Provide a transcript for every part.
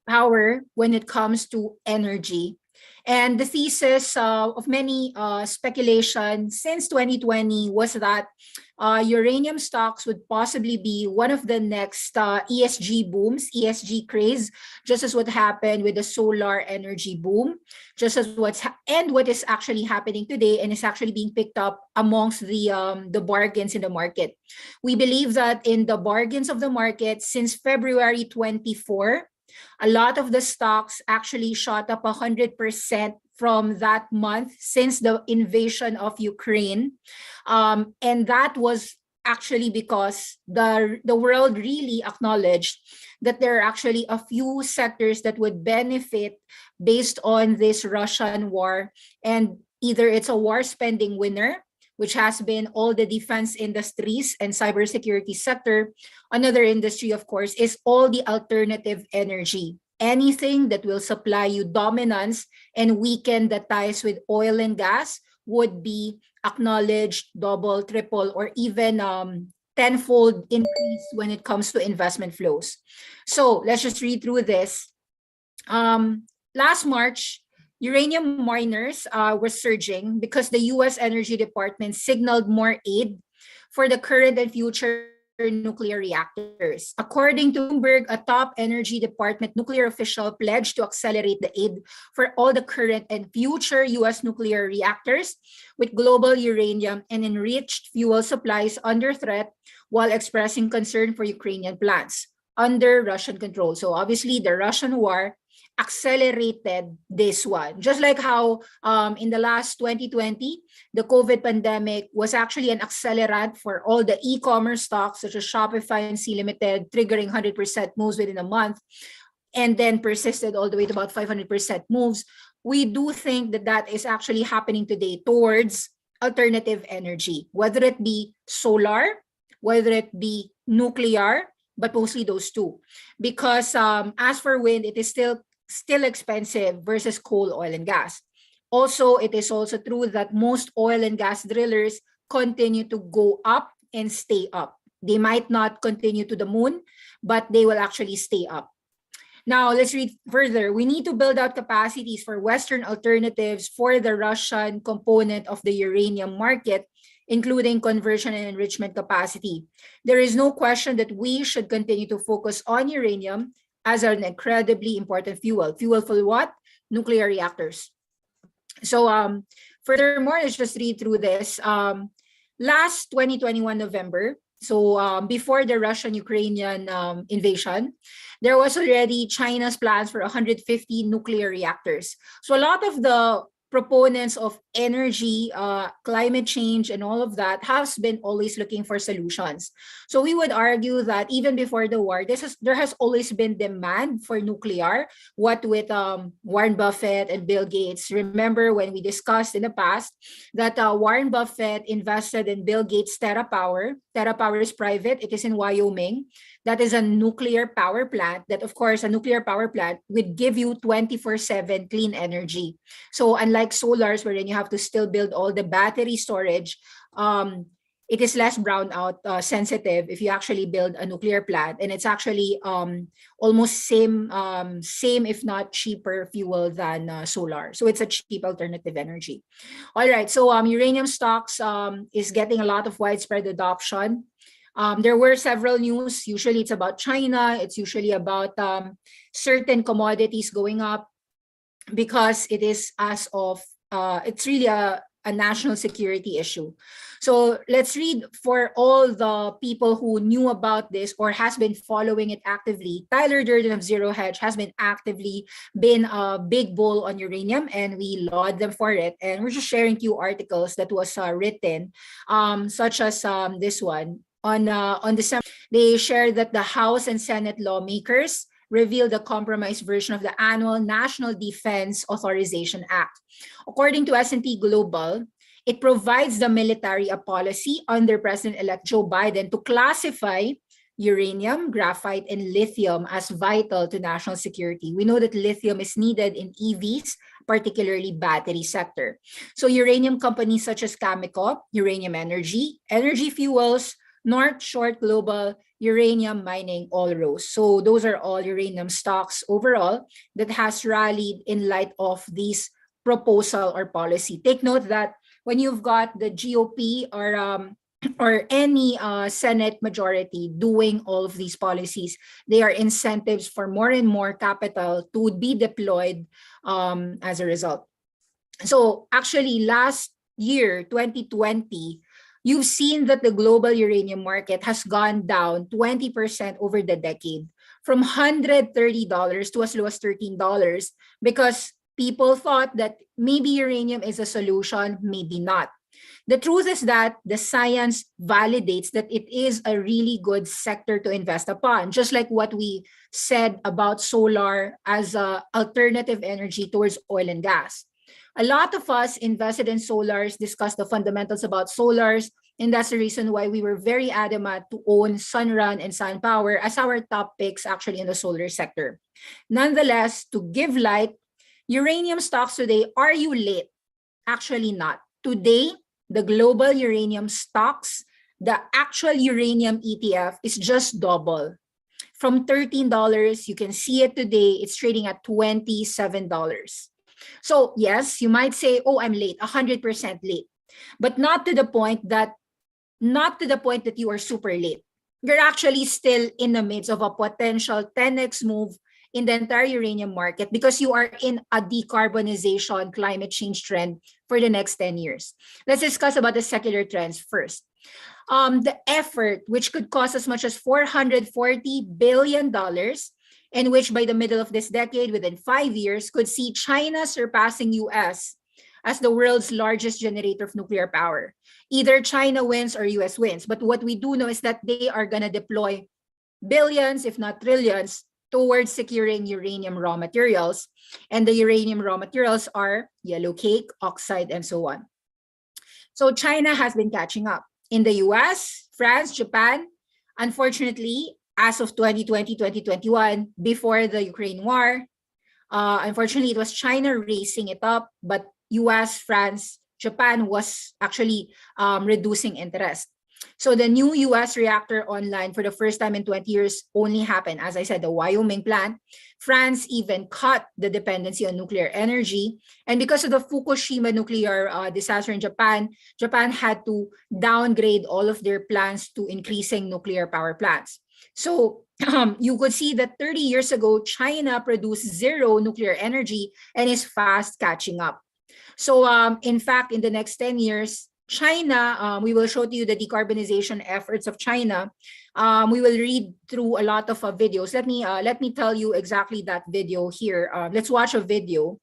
power when it comes to energy. And the thesis of many speculation since 2020 was that uranium stocks would possibly be one of the next ESG booms, ESG craze, just as what happened with the solar energy boom, just as what is actually happening today and is actually being picked up amongst the bargains in the market. We believe that in the bargains of the market since February 24, a lot of the stocks actually shot up 100% from that month since the invasion of Ukraine. And that was actually because the world really acknowledged that there are actually a few sectors that would benefit based on this Russian war. And either it's a war spending winner, which has been all the defense industries and cybersecurity sector. Another industry, of course, is all the alternative energy. Anything that will supply you dominance and weaken the ties with oil and gas would be acknowledged double, triple, or even tenfold increase when it comes to investment flows. So let's just read through this. Last March, uranium miners were surging because the U.S. Energy Department signaled more aid for the current and future nuclear reactors. According to Bloomberg, a top Energy Department nuclear official pledged to accelerate the aid for all the current and future U.S. nuclear reactors with global uranium and enriched fuel supplies under threat, while expressing concern for Ukrainian plants under Russian control. So obviously the Russian war accelerated this one. Just like how in the last 2020, the COVID pandemic was actually an accelerant for all the e-commerce stocks such as Shopify and Sea Limited, triggering 100% moves within a month, and then persisted all the way to about 500% moves. We do think that that is actually happening today towards alternative energy, whether it be solar, whether it be nuclear, but mostly those two. Because as for wind, it is still expensive versus coal, oil, and gas. Also, it is also true that most oil and gas drillers continue to go up and stay up. They might not continue to the moon, but they will actually stay up. Now, let's read further. We need to build out capacities for Western alternatives for the Russian component of the uranium market, including conversion and enrichment capacity. There is no question that we should continue to focus on uranium as an incredibly important fuel. Fuel for what? Nuclear reactors. So furthermore, let's just read through this. Last 2021 November, so before the Russian-Ukrainian invasion, there was already China's plans for 150 nuclear reactors. So a lot of the proponents of energy, climate change, and all of that has been always looking for solutions. So we would argue that even before the war, there has always been demand for nuclear. What with Warren Buffett and Bill Gates. Remember when we discussed in the past that Warren Buffett invested in Bill Gates' TerraPower. TerraPower is private. It is in Wyoming. That is a nuclear power plant that, of course, a nuclear power plant would give you 24/7 clean energy. So unlike solars, wherein you have to still build all the battery storage, it is less brownout sensitive if you actually build a nuclear plant. And it's actually almost same if not cheaper fuel than solar. So it's a cheap alternative energy. All right, so uranium stocks is getting a lot of widespread adoption. There were several news. Usually it's about China. It's usually about certain commodities going up because it is it's really a national security issue. So let's read for all the people who knew about this or has been following it actively. Tyler Durden of Zero Hedge has been actively a big bull on uranium, and we laud them for it. And we're just sharing few articles that was written, such as this one. On December, they shared that the House and Senate lawmakers revealed the compromised version of the annual National Defense Authorization Act. According to S&P Global, it provides the military a policy under President-elect Joe Biden to classify uranium, graphite, and lithium as vital to national security. We know that lithium is needed in EVs, particularly battery sector. So uranium companies such as Cameco, Uranium Energy, Energy Fuels, North Short Global, uranium mining all rose. So those are all uranium stocks overall that has rallied in light of these proposal or policy. Take note that when you've got the GOP or any Senate majority doing all of these policies, they are incentives for more and more capital to be deployed as a result. So actually last year, 2020, you've seen that the global uranium market has gone down 20% over the decade, from $130 to as low as $13, because people thought that maybe uranium is a solution, maybe not. The truth is that the science validates that it is a really good sector to invest upon, just like what we said about solar as an alternative energy towards oil and gas. A lot of us invested in solars, discussed the fundamentals about solars, and that's the reason why we were very adamant to own Sunrun and SunPower as our top picks actually in the solar sector. Nonetheless, to give light, uranium stocks today, are you late? Actually not. Today, the global uranium stocks, the actual uranium ETF is just double. From $13, you can see it today, it's trading at $27. So yes, you might say, oh, I'm late, 100% late, but not to the point that you are super late. You're actually still in the midst of a potential 10x move in the entire uranium market because you are in a decarbonization climate change trend for the next 10 years. Let's discuss about the secular trends first. The effort, which could cost as much as $440 billion, in which by the middle of this decade, within 5 years, could see China surpassing US as the world's largest generator of nuclear power. Either China wins or US wins. But what we do know is that they are going to deploy billions, if not trillions, towards securing uranium raw materials. And the uranium raw materials are yellow cake, oxide, and so on. So China has been catching up. In the US, France, Japan, unfortunately, as of 2020, 2021, before the Ukraine war, unfortunately, it was China racing it up, but US, France, Japan was actually reducing interest. So the new US reactor online for the first time in 20 years only happened, as I said, the Wyoming plant. France even cut the dependency on nuclear energy. And because of the Fukushima nuclear disaster in Japan, Japan had to downgrade all of their plans to increasing nuclear power plants. So you could see that 30 years ago, China produced zero nuclear energy and is fast catching up. So in fact, in the next 10 years, China, we will show to you the decarbonization efforts of China. We will read through a lot of videos. Let me tell you exactly that video here. Let's watch a video.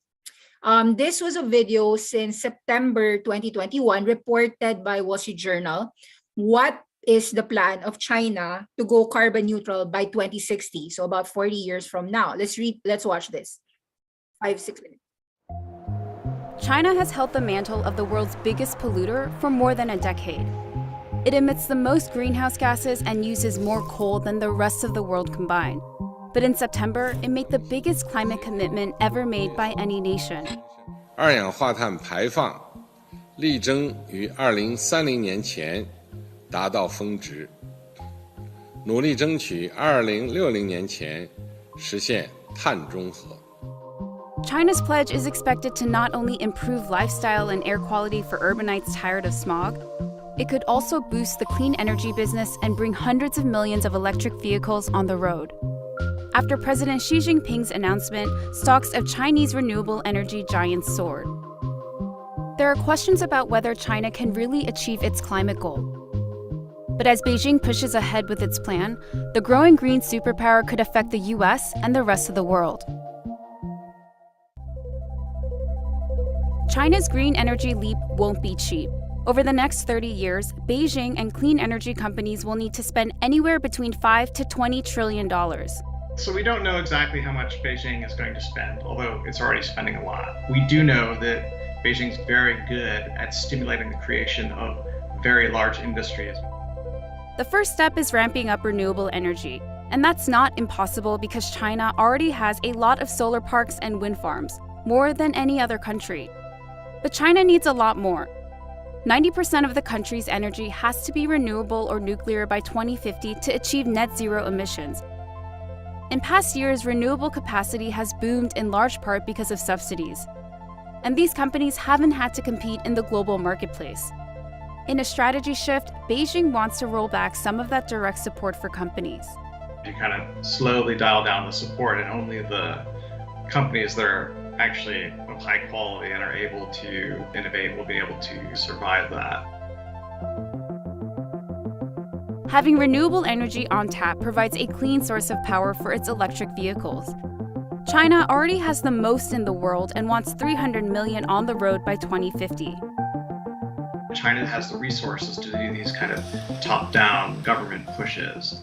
This was a video since September 2021, reported by Wall Street Journal. What is the plan of China to go carbon neutral by 2060? So about 40 years from now. Let's watch this. 5-6 minutes. China has held the mantle of the world's biggest polluter for more than a decade. It emits the most greenhouse gases and uses more coal than the rest of the world combined. But in September, it made the biggest climate commitment ever made by any nation. 二氧化碳排放力争于2030年前达到峰值，努力争取2060年前实现碳中和。 China's pledge is expected to not only improve lifestyle and air quality for urbanites tired of smog, it could also boost the clean energy business and bring hundreds of millions of electric vehicles on the road. After President Xi Jinping's announcement, stocks of Chinese renewable energy giants soared. There are questions about whether China can really achieve its climate goal. But as Beijing pushes ahead with its plan, the growing green superpower could affect the US and the rest of the world. China's green energy leap won't be cheap. Over the next 30 years, Beijing and clean energy companies will need to spend anywhere between $5 to $20 trillion. So we don't know exactly how much Beijing is going to spend, although it's already spending a lot. We do know that Beijing's very good at stimulating the creation of very large industries. The first step is ramping up renewable energy. And that's not impossible because China already has a lot of solar parks and wind farms, more than any other country. But China needs a lot more. 90% of the country's energy has to be renewable or nuclear by 2050 to achieve net zero emissions. In past years, renewable capacity has boomed in large part because of subsidies. And these companies haven't had to compete in the global marketplace. In a strategy shift, Beijing wants to roll back some of that direct support for companies. You kind of slowly dial down the support, and only the companies that are actually of high quality and are able to innovate will be able to survive that. Having renewable energy on tap provides a clean source of power for its electric vehicles. China already has the most in the world and wants 300 million on the road by 2050. China has the resources to do these kind of top-down government pushes.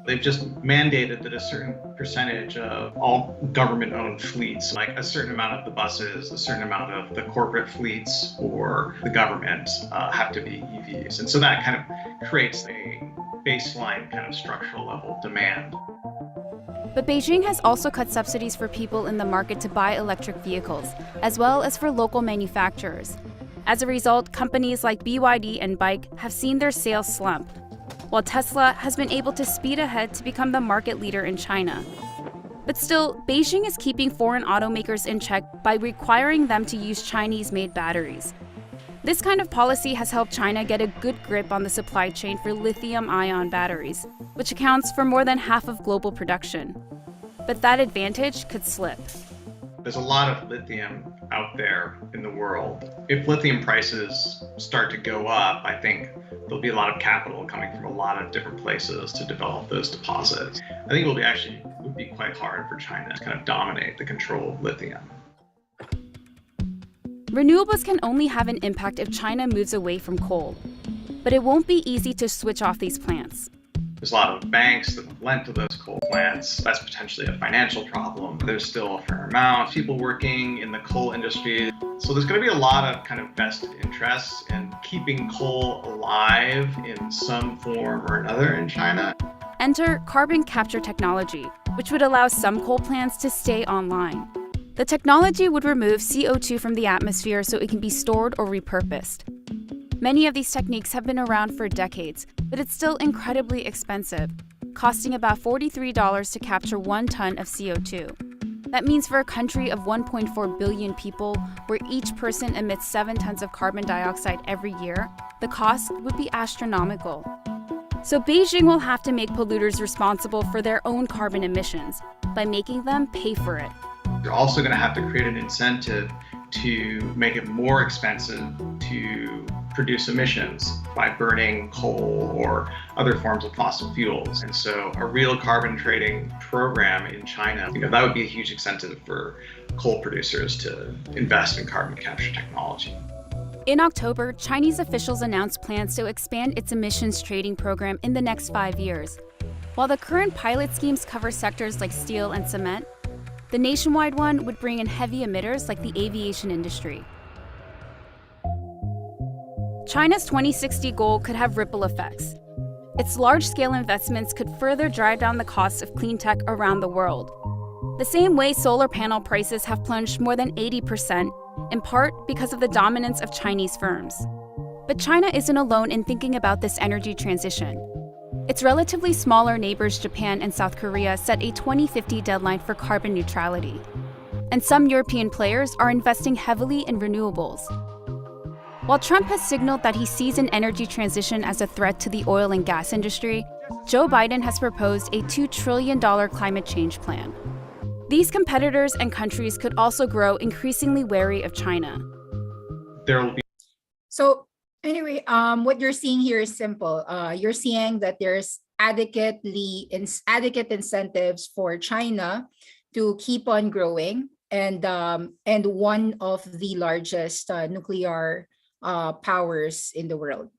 They've just mandated that a certain percentage of all government-owned fleets, like a certain amount of the buses, a certain amount of the corporate fleets or the government have to be EVs. And so that kind of creates a baseline kind of structural level demand. But Beijing has also cut subsidies for people in the market to buy electric vehicles, as well as for local manufacturers. As a result, companies like BYD and Bike have seen their sales slump, while Tesla has been able to speed ahead to become the market leader in China. But still, Beijing is keeping foreign automakers in check by requiring them to use Chinese-made batteries. This kind of policy has helped China get a good grip on the supply chain for lithium-ion batteries, which accounts for more than half of global production. But that advantage could slip. There's a lot of lithium out there in the world. If lithium prices start to go up, I think there'll be a lot of capital coming from a lot of different places to develop those deposits. I think it would be quite hard for China to kind of dominate the control of lithium. Renewables can only have an impact if China moves away from coal. But it won't be easy to switch off these plants. There's a lot of banks that have lent to those coal plants. That's potentially a financial problem. There's still a fair amount of people working in the coal industry. So there's going to be a lot of kind of vested interests in keeping coal alive in some form or another in China. Enter carbon capture technology, which would allow some coal plants to stay online. The technology would remove CO2 from the atmosphere so it can be stored or repurposed. Many of these techniques have been around for decades, but it's still incredibly expensive, costing about $43 to capture 1 ton of CO2. That means for a country of 1.4 billion people, where each person emits 7 tons of carbon dioxide every year, the cost would be astronomical. So Beijing will have to make polluters responsible for their own carbon emissions by making them pay for it. They're also going to have to create an incentive to make it more expensive to produce emissions by burning coal or other forms of fossil fuels. And so a real carbon trading program in China, that would be a huge incentive for coal producers to invest in carbon capture technology. In October, Chinese officials announced plans to expand its emissions trading program in the next 5 years. While the current pilot schemes cover sectors like steel and cement, the nationwide one would bring in heavy emitters like the aviation industry. China's 2060 goal could have ripple effects. Its large-scale investments could further drive down the costs of clean tech around the world. The same way solar panel prices have plunged more than 80%, in part because of the dominance of Chinese firms. But China isn't alone in thinking about this energy transition. Its relatively smaller neighbors Japan and South Korea set a 2050 deadline for carbon neutrality. And some European players are investing heavily in renewables. While Trump has signaled that he sees an energy transition as a threat to the oil and gas industry, Joe Biden has proposed a $2 trillion climate change plan. These competitors and countries could also grow increasingly wary of China. So anyway, what you're seeing here is simple. You're seeing that there's adequate incentives for China to keep on growing, and one of the largest nuclear powers in the world.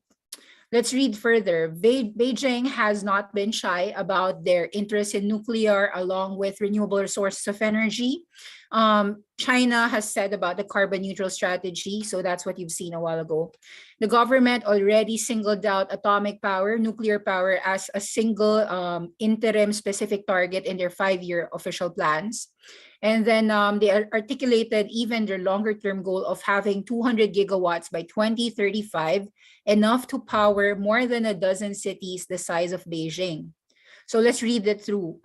Let's read further. Beijing has not been shy about their interest in nuclear along with renewable sources of energy. China has said about the carbon neutral strategy. So that's what you've seen a while ago. The government already singled out atomic power, nuclear power, as a single interim specific target in their 5-year official plans. And then they articulated even their longer term goal of having 200 gigawatts by 2035, enough to power more than a dozen cities the size of Beijing. So let's read it through.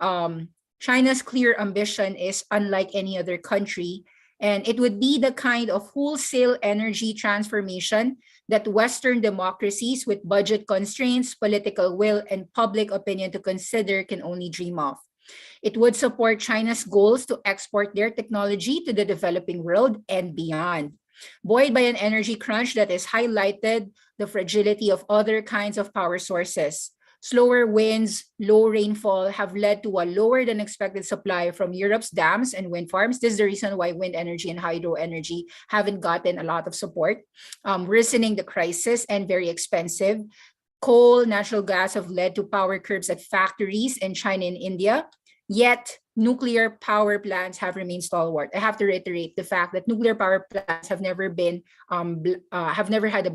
China's clear ambition is unlike any other country, and it would be the kind of wholesale energy transformation that Western democracies with budget constraints, political will, and public opinion to consider can only dream of. It would support China's goals to export their technology to the developing world and beyond. Buoyed by an energy crunch that has highlighted the fragility of other kinds of power sources. Slower winds, low rainfall have led to a lower than expected supply from Europe's dams and wind farms. This is the reason why wind energy and hydro energy haven't gotten a lot of support, worsening the crisis and very expensive. Coal, natural gas have led to power curbs at factories in China and India. Yet, nuclear power plants have remained stalwart. I have to reiterate the fact that nuclear power plants have never had a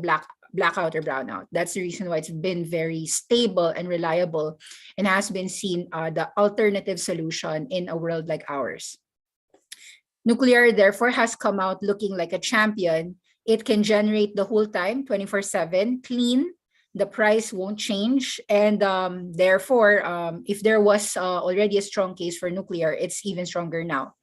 blackout or brownout. That's the reason why it's been very stable and reliable and has been seen the alternative solution in a world like ours. Nuclear, therefore, has come out looking like a champion. It can generate the whole time, 24/7, clean. The price won't change. And therefore, if there was already a strong case for nuclear, it's even stronger now.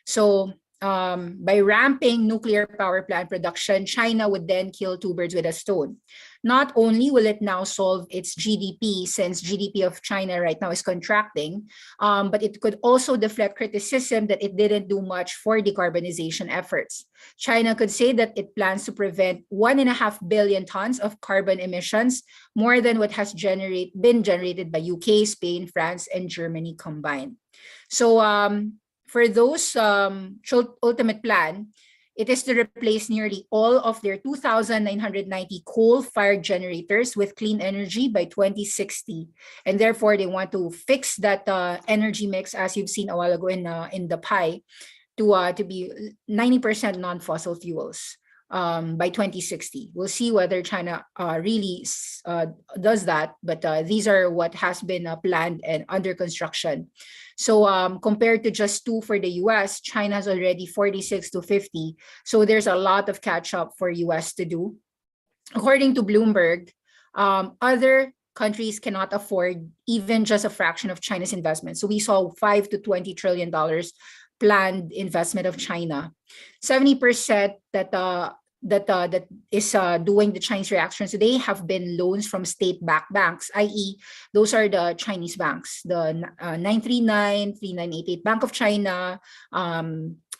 So by ramping nuclear power plant production, China would then kill two birds with a stone. Not only will it now solve its GDP, since GDP of China right now is contracting, but it could also deflect criticism that it didn't do much for decarbonization efforts. China could say that it plans to prevent 1.5 billion tons of carbon emissions, more than what has been generated by UK, Spain, France, and Germany combined. So for those ultimate plan, it is to replace nearly all of their 2,990 coal-fired generators with clean energy by 2060. And therefore, they want to fix that energy mix, as you've seen a while ago in the pie, to be 90% non-fossil fuels by 2060. We'll see whether China really does that, but these are what has been planned and under construction. So compared to just 2 for the US, China's already 46 to 50. So there's a lot of catch up for US to do. According to Bloomberg, other countries cannot afford even just a fraction of China's investment. So we saw $5 to $20 trillion planned investment of China. 70% that is doing the Chinese reactions today have been loans from state-backed banks, i.e. those are the Chinese banks, the 939, 3988 Bank of China,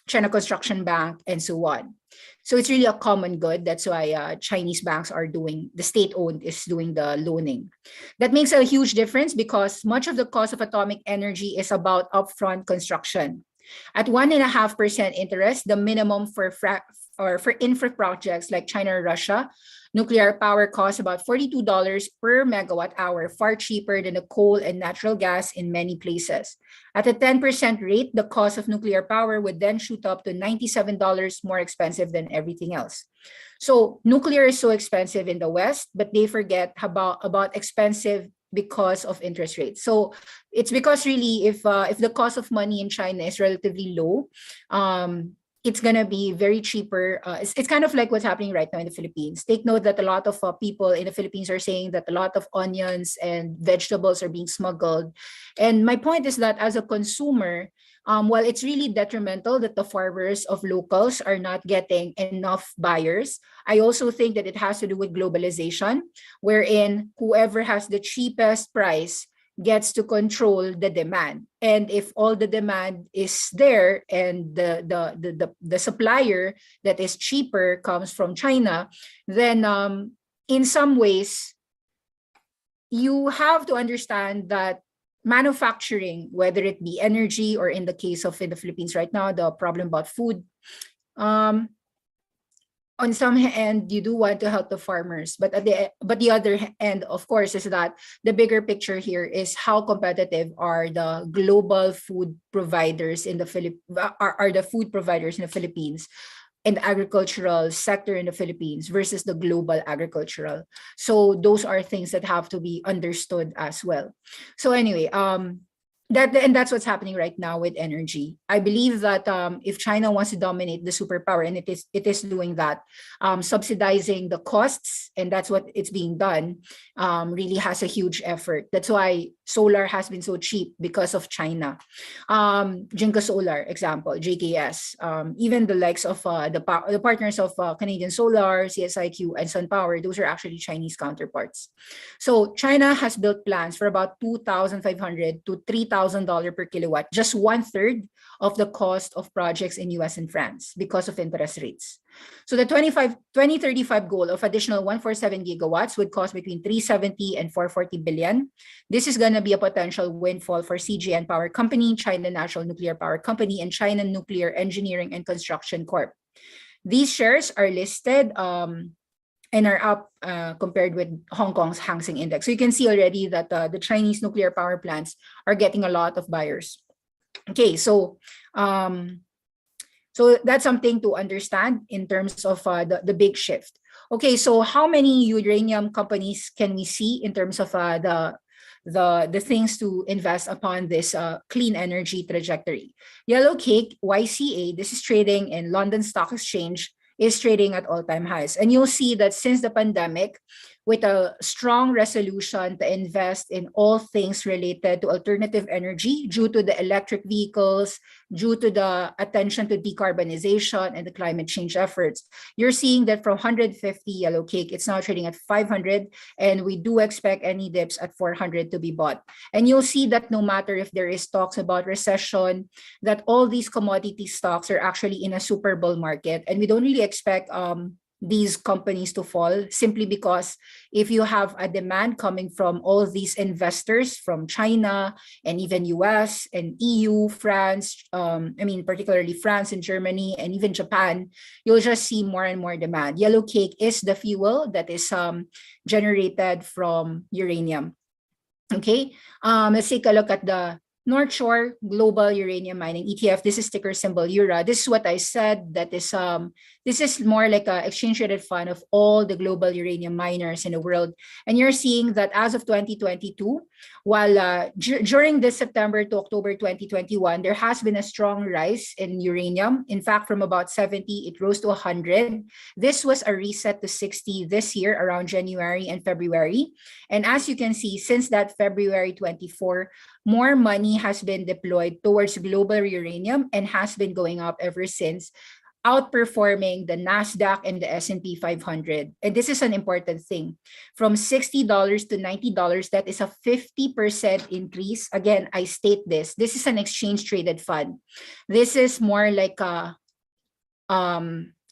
China Construction Bank, and so on. So it's really a common good. That's why Chinese banks are doing, the state-owned is doing the loaning. That makes a huge difference because much of the cost of atomic energy is about upfront construction. At 1.5% interest, the minimum for infra projects like China or Russia, nuclear power costs about $42 per megawatt hour, far cheaper than the coal and natural gas in many places. At a 10% rate, the cost of nuclear power would then shoot up to $97 more expensive than everything else. So nuclear is so expensive in the West, but they forget about expensive because of interest rates. So it's because really if the cost of money in China is relatively low, it's going to be very cheaper. It's kind of like what's happening right now in the Philippines. Take note that a lot of people in the Philippines are saying that a lot of onions and vegetables are being smuggled. And my point is that as a consumer, while it's really detrimental that the farmers of locals are not getting enough buyers, I also think that it has to do with globalization, wherein whoever has the cheapest price gets to control the demand. And if all the demand is there and the supplier that is cheaper comes from China, then in some ways, you have to understand that manufacturing, whether it be energy or in the case of in the Philippines right now, the problem about food, on some end, you do want to help the farmers, but the other end, of course, is that the bigger picture here is how competitive are the global food providers in the are the food providers in the Philippines and the agricultural sector in the Philippines versus the global agricultural. So those are things that have to be understood as well. So anyway, that's what's happening right now with energy. I believe that if China wants to dominate the superpower, and it is doing that, subsidizing the costs, and that's what it's being done, really has a huge effort. That's why solar has been so cheap, because of China. Jinko Solar, example, JKS, even the likes of the partners of Canadian Solar, CSIQ, and SunPower, those are actually Chinese counterparts. So China has built plants for about $2,500 to $3,000 per kilowatt, just 1/3 of the cost of projects in US and France because of interest rates. So the 2035 goal of additional 147 gigawatts would cost between 370 and 440 billion. This is going to be a potential windfall for CGN Power Company, China National Nuclear Power Company, and China Nuclear Engineering and Construction Corp. These shares are listed and are up compared with Hong Kong's Hang Seng Index. So you can see already that the Chinese nuclear power plants are getting a lot of buyers. Okay, so that's something to understand in terms of the big shift. Okay, so how many uranium companies can we see in terms of the things to invest upon this clean energy trajectory? Yellow Cake, YCA, this is trading in London Stock Exchange, is trading at all-time highs. And you'll see that since the pandemic, with a strong resolution to invest in all things related to alternative energy due to the electric vehicles, due to the attention to decarbonization and the climate change efforts, you're seeing that from 150 Yellow Cake, it's now trading at 500, and we do expect any dips at 400 to be bought. And you'll see that no matter if there is talks about recession, that all these commodity stocks are actually in a super bull market, and we don't really expect these companies to fall, simply because if you have a demand coming from all these investors from China and even US and EU, France, particularly France and Germany and even Japan, you'll just see more and more demand. Yellow Cake is the fuel that is generated from uranium. Okay, let's take a look at the North Shore Global Uranium Mining ETF. This is ticker symbol URA. This is what I said, that is this is more like an exchange-traded fund of all the global uranium miners in the world. And you're seeing that as of 2022, while during this September to October 2021, there has been a strong rise in uranium. In fact, from about 70, it rose to 100. This was a reset to 60 this year around January and February. And as you can see, since that February 24, more money has been deployed towards global uranium and has been going up ever since, outperforming the NASDAQ and the S&P 500. And this is an important thing. From $60 to $90, that is a 50% increase. Again, I state this. This is an exchange-traded fund. This is more like a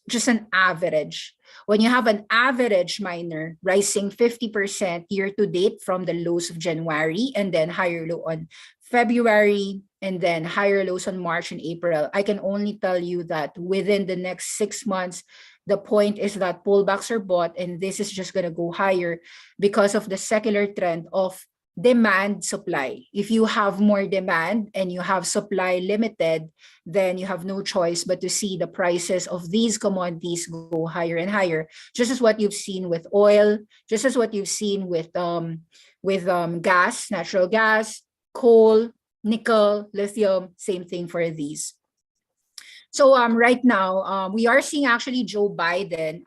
just an average. When you have an average miner rising 50% year to date from the lows of January, and then higher low on February, and then higher lows on March and April, I can only tell you that within the next 6 months, the point is that pullbacks are bought, and this is just going to go higher because of the secular trend of demand supply. If you have more demand and you have supply limited, then you have no choice but to see the prices of these commodities go higher and higher, just as what you've seen with oil, just as what you've seen with gas, natural gas, coal, nickel, lithium, same thing for these. So right now, we are seeing actually Joe Biden.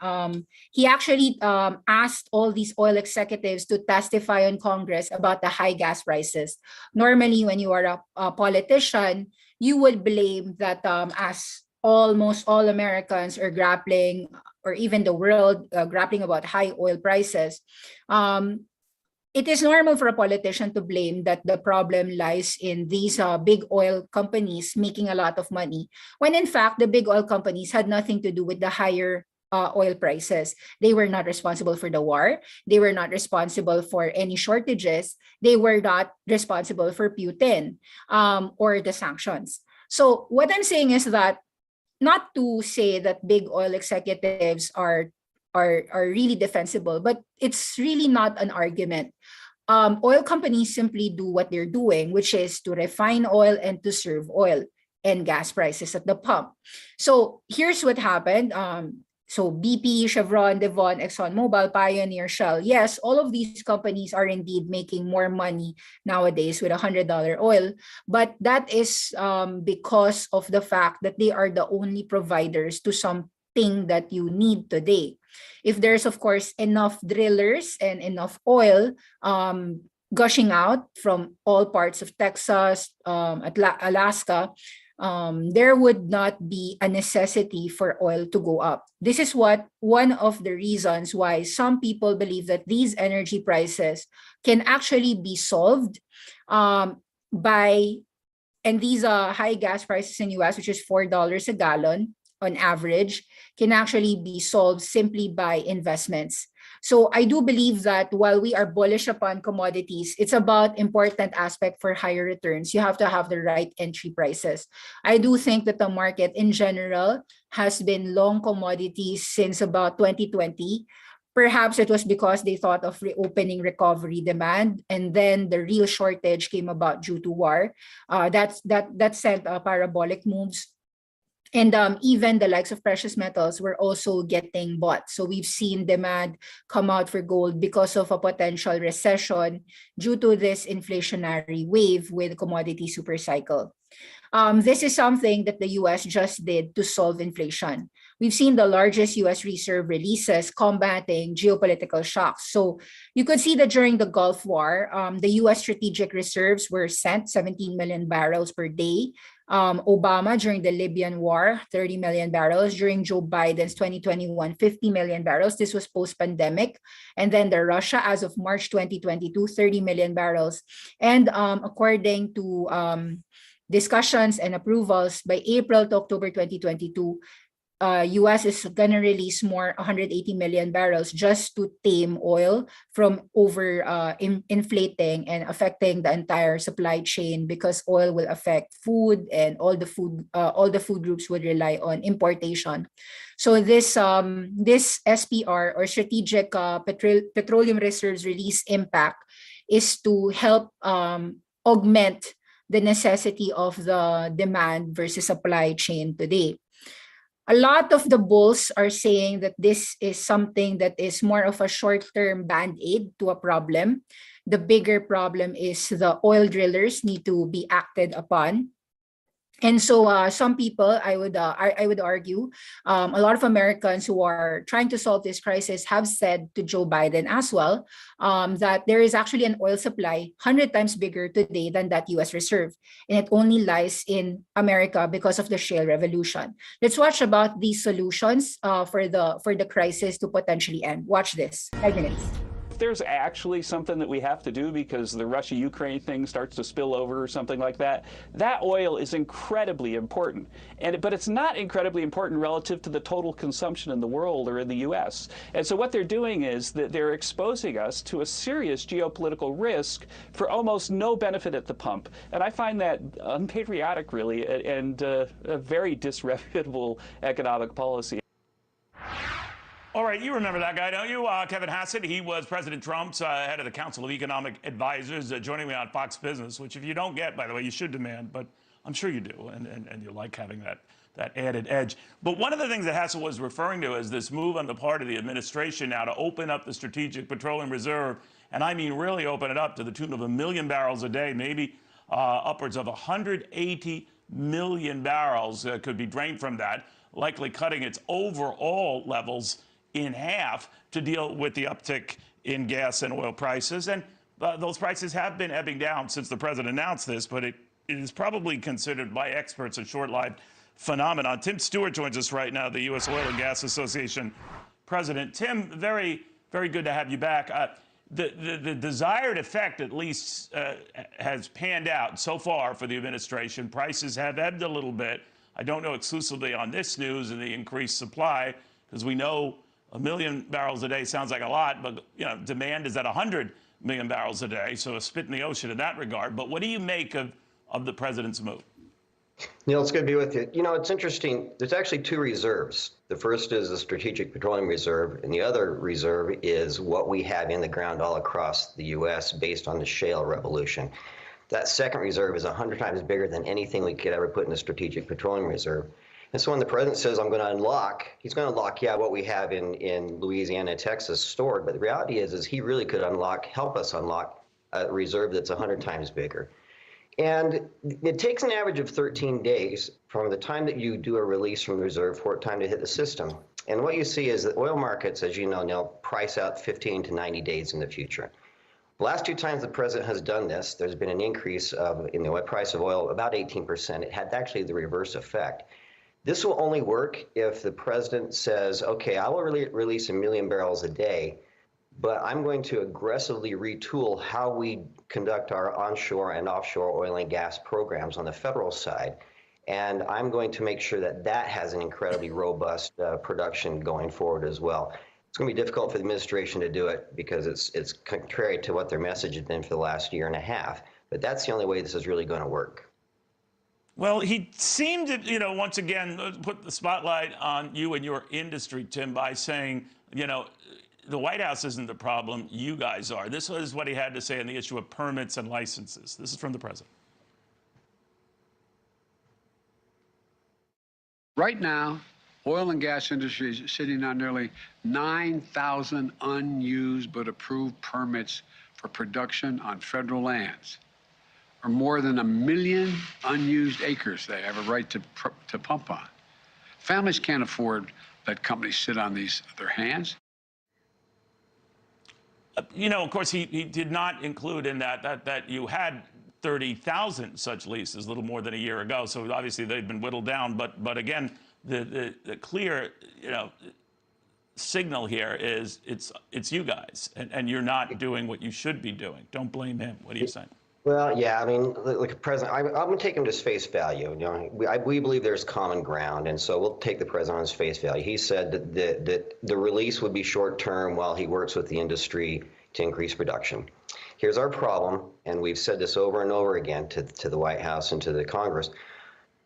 He actually asked all these oil executives to testify in Congress about the high gas prices. Normally, when you are a politician, you would blame that as almost all Americans are grappling, or even the world grappling about high oil prices. It is normal for a politician to blame that the problem lies in these big oil companies making a lot of money, when in fact, the big oil companies had nothing to do with the higher oil prices. They were not responsible for the war. They were not responsible for any shortages. They were not responsible for Putin or the sanctions. So what I'm saying is that not to say that big oil executives are really defensible, but it's really not an argument. Oil companies simply do what they're doing, which is to refine oil and to serve oil and gas prices at the pump. So here's what happened. So BP, Chevron, Devon, ExxonMobil, Pioneer, Shell. Yes, all of these companies are indeed making more money nowadays with $100 oil, but that is because of the fact that they are the only providers to something that you need today. If there's, of course, enough drillers and enough oil gushing out from all parts of Texas, Alaska, there would not be a necessity for oil to go up. This is one of the reasons why some people believe that these energy prices can actually be solved by, and these high gas prices in US, which is $4 a gallon on average, can actually be solved simply by investments. So I do believe that while we are bullish upon commodities, it's about important aspect for higher returns. You have to have the right entry prices. I do think that the market in general has been long commodities since about 2020. Perhaps it was because they thought of reopening recovery demand, and then the real shortage came about due to war. That sent parabolic moves. And even the likes of precious metals were also getting bought. So we've seen demand come out for gold because of a potential recession due to this inflationary wave with commodity super cycle. This is something that the US just did to solve inflation. We've seen the largest US reserve releases combating geopolitical shocks. So you could see that during the Gulf War, the US strategic reserves were sent 17 million barrels per day. Obama during the Libyan war, 30 million barrels. During Joe Biden's 2021, 50 million barrels. This was post-pandemic. And then the Russia, as of March 2022, 30 million barrels. And according to discussions and approvals, by April to October 2022, US is going to release more 180 million barrels just to tame oil from inflating and affecting the entire supply chain, because oil will affect food, and all the food groups would rely on importation. So this SPR, or Strategic Petroleum Reserves Release impact, is to help augment the necessity of the demand versus supply chain today. A lot of the bulls are saying that this is something that is more of a short-term band-aid to a problem. The bigger problem is the oil drillers need to be acted upon. And so some people, I would argue, a lot of Americans who are trying to solve this crisis have said to Joe Biden as well that there is actually an oil supply 100 times bigger today than that US reserve. And it only lies in America because of the shale revolution. Let's watch about these solutions for the crisis to potentially end. Watch this. 5 minutes. There's actually something that we have to do because the Russia-Ukraine thing starts to spill over or something like that, that oil is incredibly important. But it's not incredibly important relative to the total consumption in the world or in the U.S. And so what they're doing is that they're exposing us to a serious geopolitical risk for almost no benefit at the pump. And I find that unpatriotic, really, and a very disreputable economic policy. All right, you remember that guy, don't you? Kevin Hassett. He was President Trump's head of the Council of Economic Advisors, joining me on Fox Business, which if you don't get, by the way, you should demand, but I'm sure you do, and you like having that added edge. But one of the things that Hassett was referring to is this move on the part of the administration now to open up the Strategic Petroleum Reserve, and I mean really open it up to the tune of 1 million barrels a day, maybe upwards of 180 million barrels could be drained from that, likely cutting its overall levels in half to deal with the uptick in gas and oil prices. And those prices have been ebbing down since the president announced this, but it is probably considered by experts a short-lived phenomenon. Tim Stewart joins us right now, the U.S. Oil and Gas Association president. Tim, very, very good to have you back. The desired effect, at least, has panned out so far for the administration. Prices have ebbed a little bit. I don't know exclusively on this news and the increased supply, because we know 1 million barrels a day sounds like a lot, but demand is at 100 million barrels a day, so a spit in the ocean in that regard. But what do you make of the president's move? Neil, it's good to be with you. You know, it's interesting. There's actually two reserves. The first is the Strategic Petroleum Reserve, and the other reserve is what we have in the ground all across the U.S. based on the shale revolution. That second reserve is 100 times bigger than anything we could ever put in the Strategic Petroleum Reserve. And so when the president says, I'm going to unlock, he's going to unlock, yeah, what we have in Louisiana and Texas stored. But the reality is he really could help us unlock a reserve that's 100 times bigger. And it takes an average of 13 days from the time that you do a release from the reserve for it time to hit the system. And what you see is that oil markets, as you know, now price out 15 to 90 days in the future. The last two times the president has done this, there's been an increase in the price of oil about 18%. It had actually the reverse effect. This will only work if the president says, okay, I will release 1 million barrels a day, but I'm going to aggressively retool how we conduct our onshore and offshore oil and gas programs on the federal side. And I'm going to make sure that that has an incredibly robust production going forward as well. It's going to be difficult for the administration to do it because it's contrary to what their message has been for the last year and a half. But that's the only way this is really going to work. Well, he seemed to, you know, once again, put the spotlight on you and your industry, Tim, by saying, you know, the White House isn't the problem, you guys are. This was what he had to say on the issue of permits and licenses. This is from the president. Right now, oil and gas industry is sitting on nearly 9,000 unused but approved permits for production on federal lands, or more than 1 million unused acres they have a right to pump on. Families can't afford that companies sit on their hands. You know, of course, he did not include in that you had 30,000 such leases a little more than a year ago. So obviously they've been whittled down. But again, the clear, you know, signal here is it's you guys, and you're not doing what you should be doing. Don't blame him. What are you saying? Well, yeah, I mean, like President, I'm going to take him to his face value. You know, we believe there's common ground, and so we'll take the president on his face value. He said that the release would be short term while he works with the industry to increase production. Here's our problem, and we've said this over and over again to the White House and to the Congress.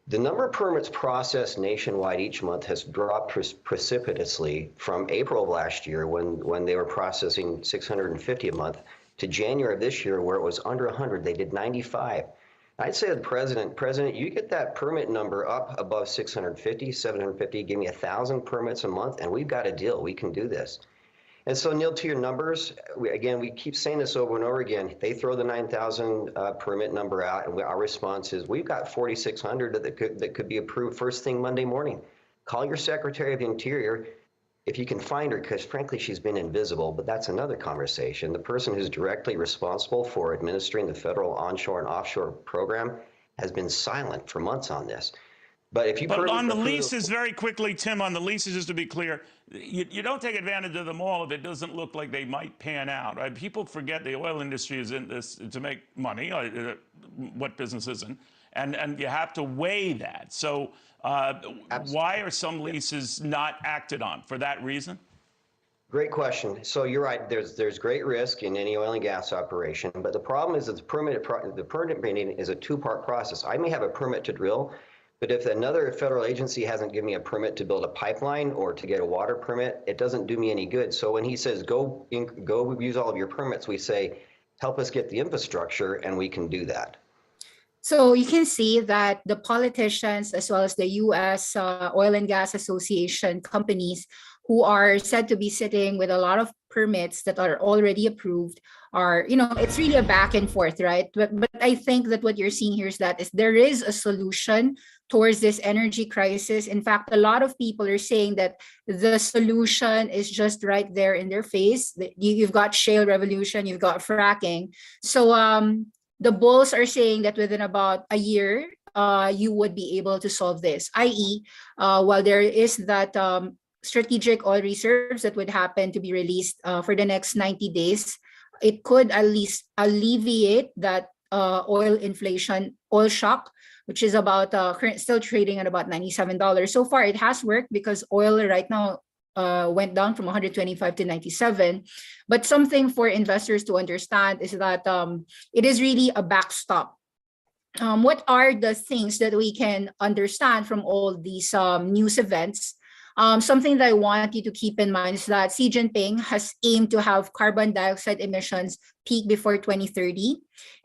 The number of permits processed nationwide each month has dropped precipitously from April of last year when they were processing 650 a month to January of this year where it was under 100. They did 95. I'd say to the President, you get that permit number up above 650, 750, give me 1,000 permits a month, and we've got a deal. We can do this. And so, Neil, to your numbers, we keep saying this over and over again. They throw the 9,000 permit number out, and our response is we've got 4,600 that could be approved first thing Monday morning. Call your Secretary of the Interior if you can find her, because frankly, she's been invisible, but that's another conversation. The person who's directly responsible for administering the federal onshore and offshore program has been silent for months on this. But if you on the leases, very quickly, Tim, on the leases, just to be clear, you don't take advantage of them all if it doesn't look like they might pan out. Right? People forget the oil industry is in this to make money. What business isn't? And you have to weigh that. So why are some leases not acted on for that reason? Great question. So you're right. There's great risk in any oil and gas operation, but the problem is that the permitting is a two-part process. I may have a permit to drill, but if another federal agency hasn't given me a permit to build a pipeline or to get a water permit, it doesn't do me any good. So when he says go use all of your permits, we say help us get the infrastructure, and we can do that. So you can see that the politicians, as well as the U.S. Oil and Gas Association companies who are said to be sitting with a lot of permits that are already approved are, you know, it's really a back and forth, right? But I think that what you're seeing here is that there is a solution towards this energy crisis. In fact, a lot of people are saying that the solution is just right there in their face. You've got shale revolution, you've got fracking. So the bulls are saying that within about a year, you would be able to solve this, i.e., while there is that strategic oil reserves that would happen to be released for the next 90 days, it could at least alleviate that oil inflation, oil shock, which is about still trading at about $97. So far, it has worked because oil right now went down from 125 to 97. But something for investors to understand is that it is really a backstop. what are the things that we can understand from all these news events? Something that I want you to keep in mind is that Xi Jinping has aimed to have carbon dioxide emissions peak before 2030.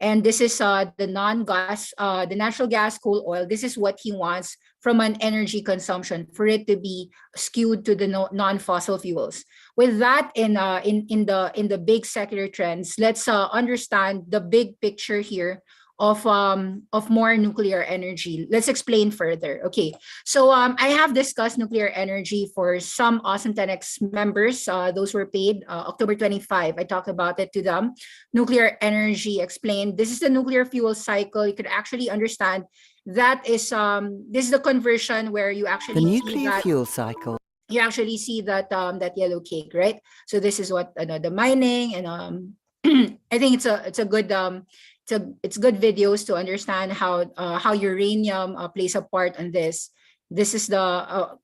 And this is the non-gas, the natural gas, coal, oil. This is what he wants from an energy consumption, for it to be skewed to the non-fossil fuels. With that in the big secular trends, let's understand the big picture here of more nuclear energy. Let's explain further. Okay, so I have discussed nuclear energy for some Awesome10X members. Those were paid October 25. I talked about it to them. Nuclear energy explained. This is the nuclear fuel cycle. You could actually understand that is this is the conversion where you actually the nuclear fuel cycle. You actually see that that yellow cake, right? So this is what the mining and I think it's a good it's good videos to understand how uranium plays a part in this. This is the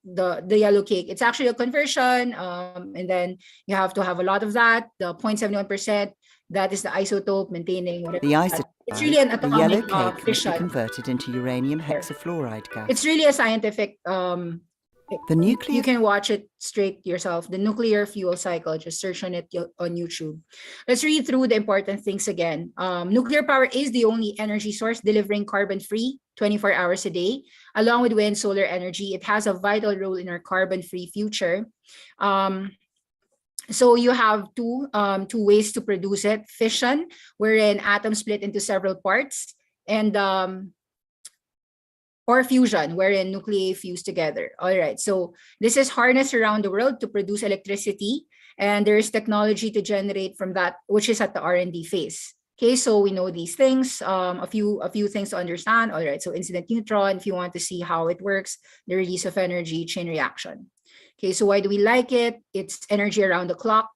yellow cake. It's actually a conversion, and then you have to have a lot of that. The 0.71%, that is the isotope maintaining whatever. The isotope. It's really an atomic the yellow cake fission. will be converted into uranium hexafluoride gas. It's really a scientific. The nuclear. You can watch it straight yourself. The nuclear fuel cycle. Just search on it on YouTube. Let's read through the important things again. Nuclear power is the only energy source delivering carbon-free 24 hours a day, along with wind, solar energy. It has a vital role in our carbon-free future. So you have two ways to produce it: fission, wherein atoms split into several parts, and or fusion, wherein nuclei fuse together. All right, so this is harnessed around the world to produce electricity, and there is technology to generate from that, which is at the R&D phase. Okay, so we know these things, a few things to understand. All right, so incident neutron, if you want to see how it works, the release of energy, chain reaction. Okay, so why do we like it? It's energy around the clock.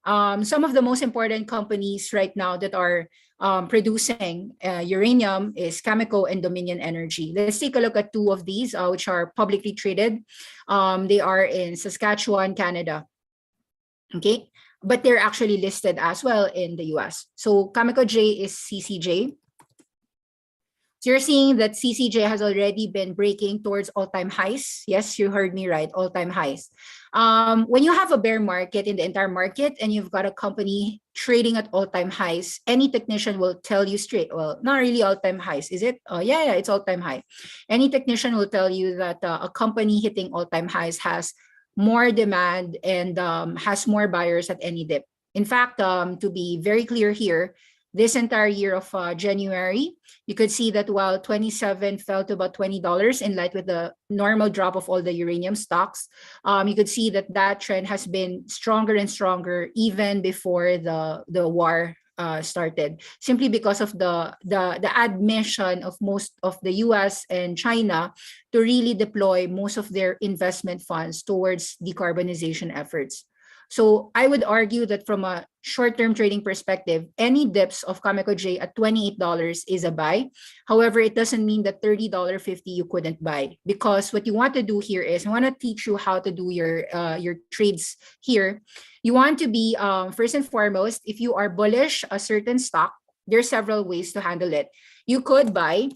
Some of the most important companies right now that are producing uranium is Cameco and Dominion Energy. Let's take a look at two of these, which are publicly traded. They are in Saskatchewan, Canada. Okay, but they're actually listed as well in the US. So Cameco J is CCJ. So you're seeing that CCJ has already been breaking towards all-time highs. Yes, you heard me right, all-time highs. When you have a bear market in the entire market and you've got a company trading at all-time highs, any technician will tell you straight, well, not really all-time highs, is it? Yeah, it's all-time high. Any technician will tell you that a company hitting all-time highs has more demand and has more buyers at any dip. In fact, to be very clear here, this entire year of January, you could see that while 27 fell to about $20 in line with the normal drop of all the uranium stocks, you could see that that trend has been stronger and stronger even before the war started, simply because of the admission of most of the US and China to really deploy most of their investment funds towards decarbonization efforts. So I would argue that from a short-term trading perspective, any dips of Cameco J at $28 is a buy. However, it doesn't mean that $30.50 you couldn't buy, because what you want to do here is I want to teach you how to do your trades here. You want to be first and foremost, if you are bullish a certain stock, there are several ways to handle it. You could buy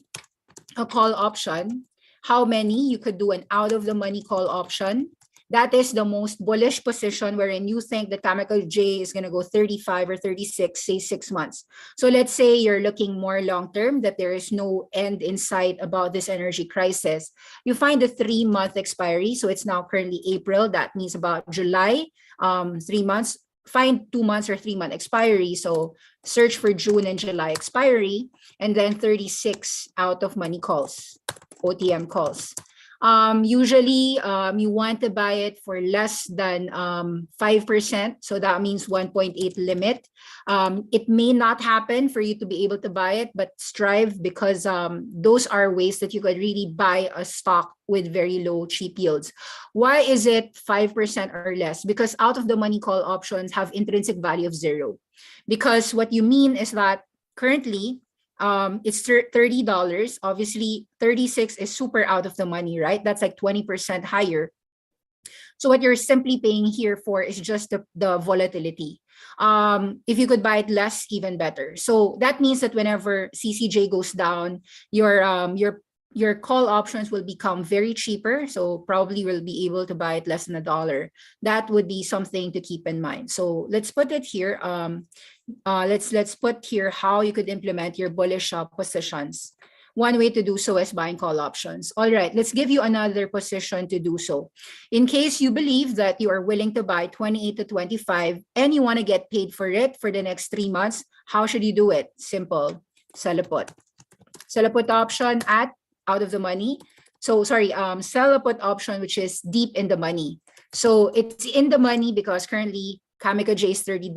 a call option. How many? You could do an out-of-the-money call option. That is the most bullish position wherein you think that Cameco J is going to go 35 or 36, say 6 months. So let's say you're looking more long-term, that there is no end in sight about this energy crisis. You find a 3-month expiry. So it's now currently April. That means about July, 3 months. Find 2 months or 3-month expiry. So search for June and July expiry, and then 36 out-of-money calls, OTM calls. Usually you want to buy it for less than 5%. So that means 1.8 limit. It may not happen for you to be able to buy it, but strive, because those are ways that you could really buy a stock with very low cheap yields. Why is it 5% or less? Because out of the money call options have intrinsic value of 0. Because what you mean is that currently it's $30. Obviously, 36 is super out of the money, right? That's like 20% higher. So what you're simply paying here for is just the volatility. If you could buy it less, even better. So that means that whenever CCJ goes down, your call options will become very cheaper. So probably will be able to buy it less than $1. That would be something to keep in mind. So let's put it here. Let's put here how you could implement your bullish positions. One way to do so is buying call options. All right, let's give you another position to do so. In case you believe that you are willing to buy 28 to 25 and you want to get paid for it for the next 3 months, how should you do it? Simple, sell a put. Sell a put option at out of the money. So sorry, sell a put option which is deep in the money. So it's in the money because currently Kamikaze is $30.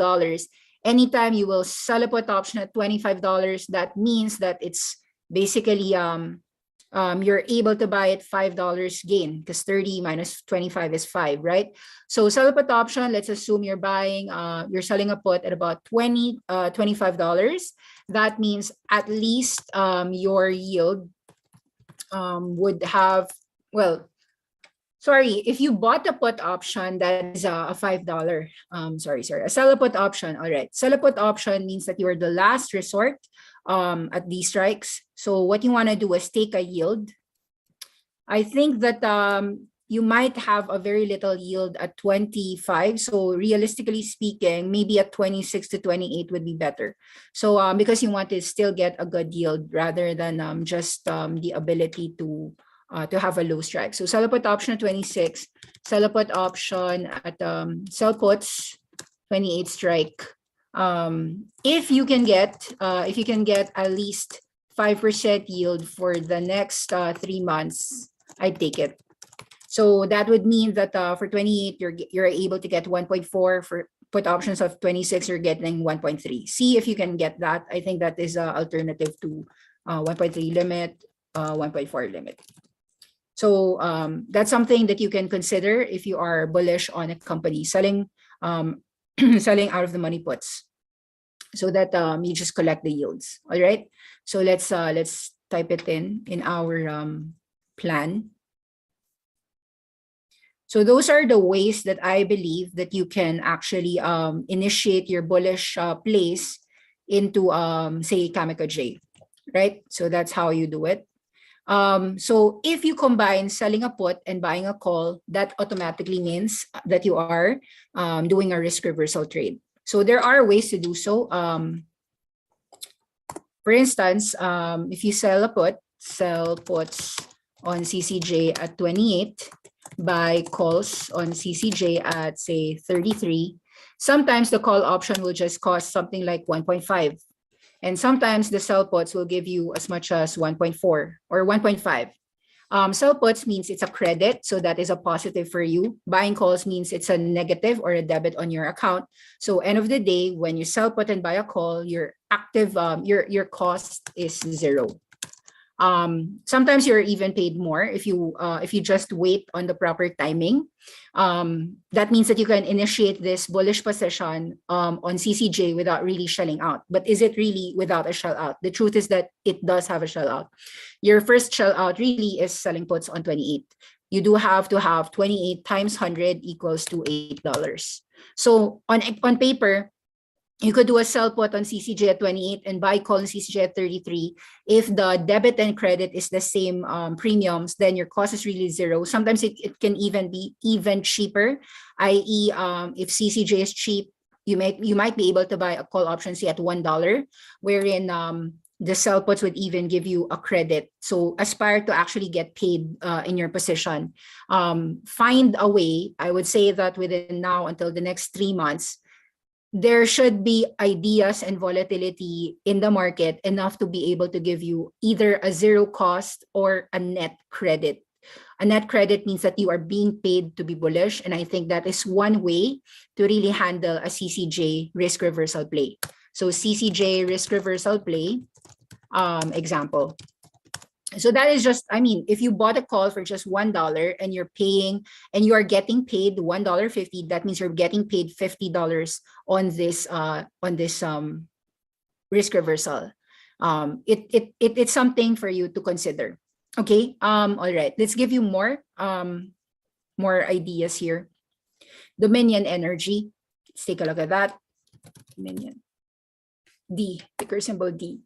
Anytime you will sell a put option at $25, that means that it's basically you're able to buy it $5 gain because 30 minus 25 is 5, right? So sell a put option, let's assume you're buying, you're selling a put at about $25. That means at least your yield would have, well, sorry, if you bought a put option, that is a $5. Sorry, a sell a put option. All right, sell a put option means that you are the last resort at these strikes. So what you want to do is take a yield. I think that you might have a very little yield at 25. So realistically speaking, maybe at 26 to 28 would be better. So because you want to still get a good yield rather than just the ability to have a low strike. So sell a put option at 26, sell a put option at sell puts 28 strike. If you can get at least 5% yield for the next 3 months, I'd take it. So that would mean that for 28, you're able to get 1.4. For put options of 26, you're getting 1.3. See if you can get that. I think that is an alternative to 1.3 limit, 1.4 limit. So that's something that you can consider if you are bullish on a company selling selling out of the money puts, so that you just collect the yields. All right. So let's type it in our plan. So those are the ways that I believe that you can actually initiate your bullish plays into say Kamikaze, right? So that's how you do it. So if you combine selling a put and buying a call, that automatically means that you are doing a risk reversal trade. So there are ways to do so. For instance, if you sell puts on CCJ at 28, buy calls on CCJ at say 33, sometimes the call option will just cost something like 1.5. And sometimes the sell puts will give you as much as 1.4 or 1.5. Sell puts means it's a credit, so that is a positive for you. Buying calls means it's a negative or a debit on your account. So end of the day, when you sell put and buy a call, your active your cost is 0. Sometimes you're even paid more if you just wait on the proper timing. That means that you can initiate this bullish position on CCJ without really shelling out. But is it really without a shell out? The truth is that it does have a shell out. Your first shell out really is selling puts on 28. You do have to have 28 times 100 equals to $8. So on paper, you could do a sell put on CCJ at 28 and buy call on CCJ at 33. If the debit and credit is the same premiums, then your cost is really 0. Sometimes it can even be even cheaper, i.e. If CCJ is cheap, you might be able to buy a call option say at $1, wherein the sell puts would even give you a credit. So aspire to actually get paid in your position. Find a way. I would say that within now until the next 3 months, there should be ideas and volatility in the market enough to be able to give you either a 0 cost or a net credit. A net credit means that you are being paid to be bullish. And I think that is one way to really handle a CCJ risk reversal play. So CCJ risk reversal play, example. So that is just, I mean, if you bought a call for just $1 and you're paying and you are getting paid $1.50, that means you're getting paid $50 on this risk reversal. It's something for you to consider. Okay. All right. Let's give you more ideas here. Dominion Energy. Let's take a look at that. Dominion. D, ticker symbol D.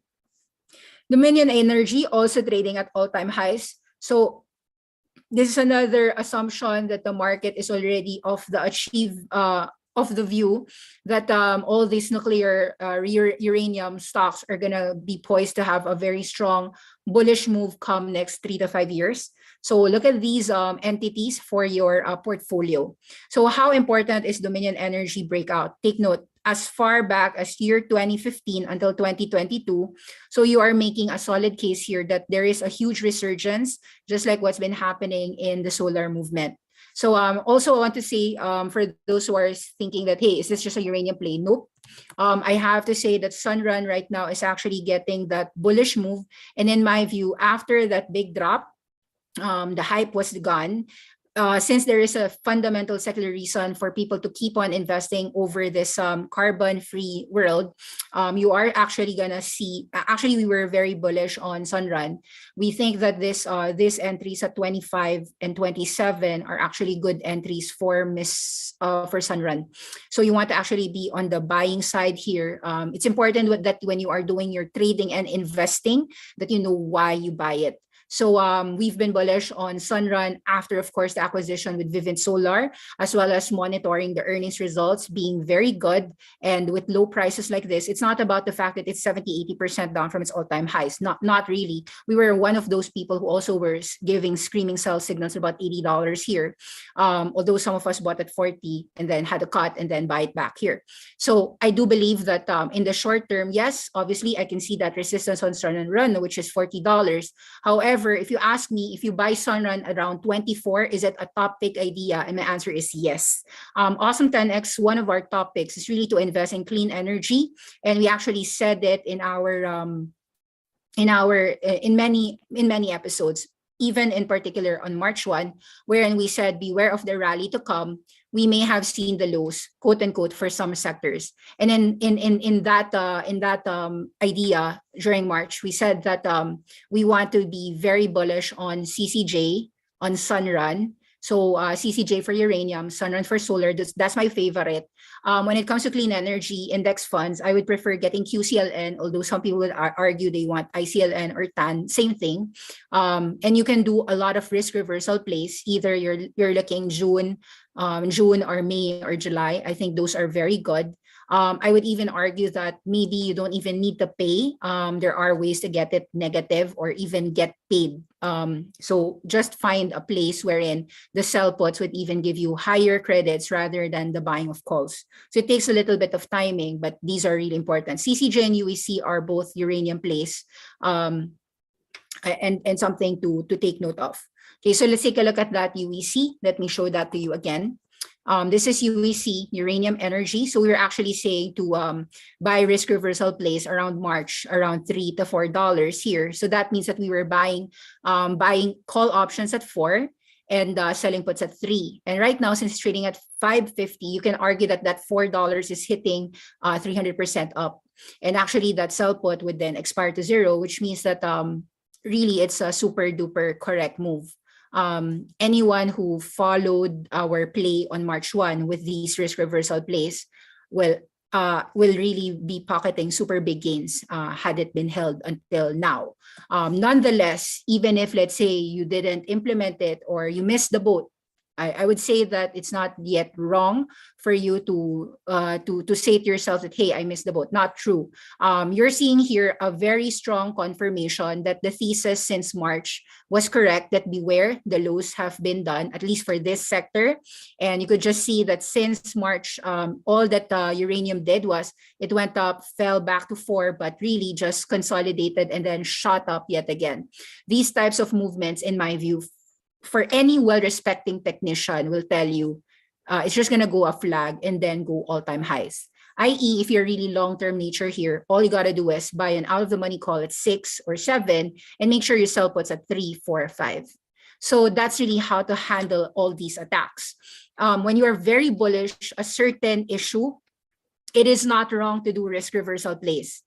Dominion Energy also trading at all-time highs. So this is another assumption that the market is already of the view that all these nuclear uranium stocks are gonna be poised to have a very strong bullish move come next 3 to 5 years. So look at these entities for your portfolio. So how important is Dominion Energy breakout? Take note, as far back as year 2015 until 2022. So you are making a solid case here that there is a huge resurgence, just like what's been happening in the solar movement. So also I want to say for those who are thinking that, hey, is this just a uranium play? Nope. I have to say that Sunrun right now is actually getting that bullish move. And in my view, after that big drop, the hype was gone. Since there is a fundamental secular reason for people to keep on investing over this carbon-free world, you are actually gonna see. Actually, we were very bullish on Sunrun. We think that this entries at 25 and 27 are actually good entries for Sunrun. So you want to actually be on the buying side here. It's important that when you are doing your trading and investing, that you know why you buy it. So we've been bullish on Sunrun after, of course, the acquisition with Vivint Solar, as well as monitoring the earnings results being very good. And with low prices like this, it's not about the fact that it's 70-80% down from its all-time highs. Not really. We were one of those people who also were giving screaming sell signals about $80 here. Although some of us bought at 40 and then had a cut and then buy it back here. So I do believe that in the short term, yes, obviously I can see that resistance on Sunrun, which is $40. However, if you ask me, if you buy Sunrun around 24, is it a top pick idea? And my answer is yes. Awesome10X, one of our top picks is really to invest in clean energy, and we actually said it in many episodes, even in particular on March 1, wherein we said beware of the rally to come. We may have seen the lows, quote unquote, for some sectors. And in that idea during March, we said that we want to be very bullish on CCJ, on Sunrun. So CCJ for uranium, Sunrun for solar. That's my favorite. When it comes to clean energy index funds, I would prefer getting QCLN, although some people would argue they want ICLN or TAN, same thing. And you can do a lot of risk reversal plays. Either you're looking June or May or July. I think those are very good. I would even argue that maybe you don't even need to pay. There are ways to get it negative or even get paid. So just find a place wherein the sell puts would even give you higher credits rather than the buying of calls. So it takes a little bit of timing, but these are really important. CCJ and UEC are both uranium plays, and something to take note of. Okay, so let's take a look at that UEC. Let me show that to you again. This is UEC, Uranium Energy. So we were actually saying to buy risk reversal plays around March, around $3 to $4 here. So that means that we were buying call options at 4 and selling puts at 3. And right now, since it's trading at $5.50, you can argue that that $4 is hitting 300% up. And actually, that sell put would then expire to 0, which means that really it's a super duper correct move. Anyone who followed our play on March 1 with these risk reversal plays will really be pocketing super big gains had it been held until now. Nonetheless, even if, let's say, you didn't implement it or you missed the boat, I would say that it's not yet wrong for you to say to yourself that, hey, I missed the boat. Not true. You're seeing here a very strong confirmation that the thesis since March was correct, that beware, the lows have been done, at least for this sector. And you could just see that since March, all that uranium did was it went up, fell back to 4, but really just consolidated and then shot up yet again. These types of movements, in my view, for any well-respecting technician, will tell you it's just going to go a flag and then go all-time highs. I.e., if you're really long-term nature here, all you got to do is buy an out-of-the-money call at 6 or 7 and make sure your sell puts at 3, 4, 5. So that's really how to handle all these attacks. When you are very bullish a certain issue, it is not wrong to do risk reversal plays.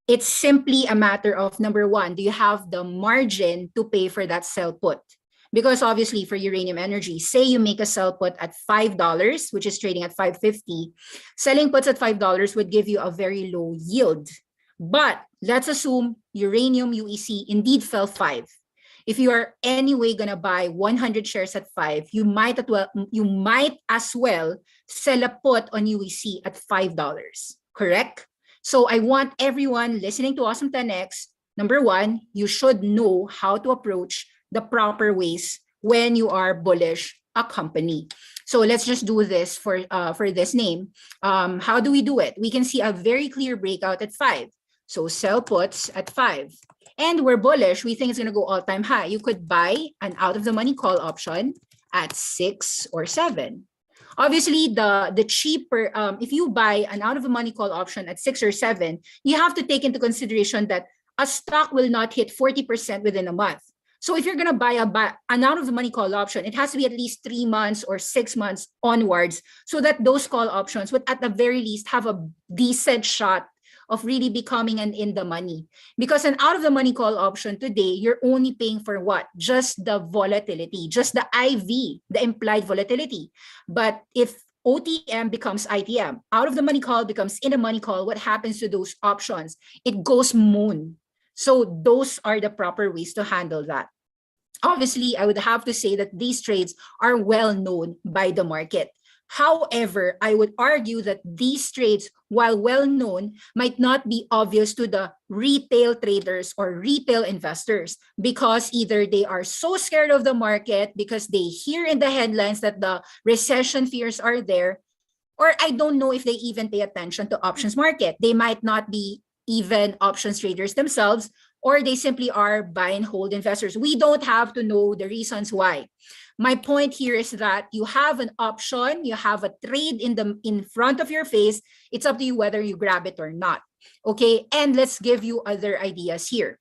It's simply a matter of, number one, do you have the margin to pay for that sell put? Because obviously for uranium energy, say you make a sell put at $5, which is trading at $5.50, selling puts at $5 would give you a very low yield. But let's assume uranium UEC indeed fell 5. If you are anyway gonna buy 100 shares at 5, you might as well sell a put on UEC at $5. Correct? So I want everyone listening to Awesome 10X, number one, you should know how to approach the proper ways when you are bullish a company. So let's just do this for this name. How do we do it? We can see a very clear breakout at 5. So sell puts at 5. And we're bullish. We think it's going to go all-time high. You could buy an out-of-the-money call option at 6 or 7. Obviously, the cheaper, if you buy an out-of-the-money call option at 6 or 7, you have to take into consideration that a stock will not hit 40% within a month. So if you're going to buy an out-of-the-money call option, it has to be at least 3 months or 6 months onwards so that those call options would at the very least have a decent shot of really becoming an in the money. Because an out-of-the-money call option today, you're only paying for what? Just the volatility, just the IV, the implied volatility. But if OTM becomes ITM, out-of-the-money call becomes in-the-money call, what happens to those options? It goes moon. So those are the proper ways to handle that. Obviously, I would have to say that these trades are well known by the market. However, I would argue that these trades, while well known, might not be obvious to the retail traders or retail investors because either they are so scared of the market because they hear in the headlines that the recession fears are there, or I don't know if they even pay attention to options market. They might not be even options traders themselves, or they simply are buy and hold investors. We don't have to know the reasons why. My point here is that you have an option, you have a trade in front of your face. It's up to you whether you grab it or not. Okay, and let's give you other ideas here.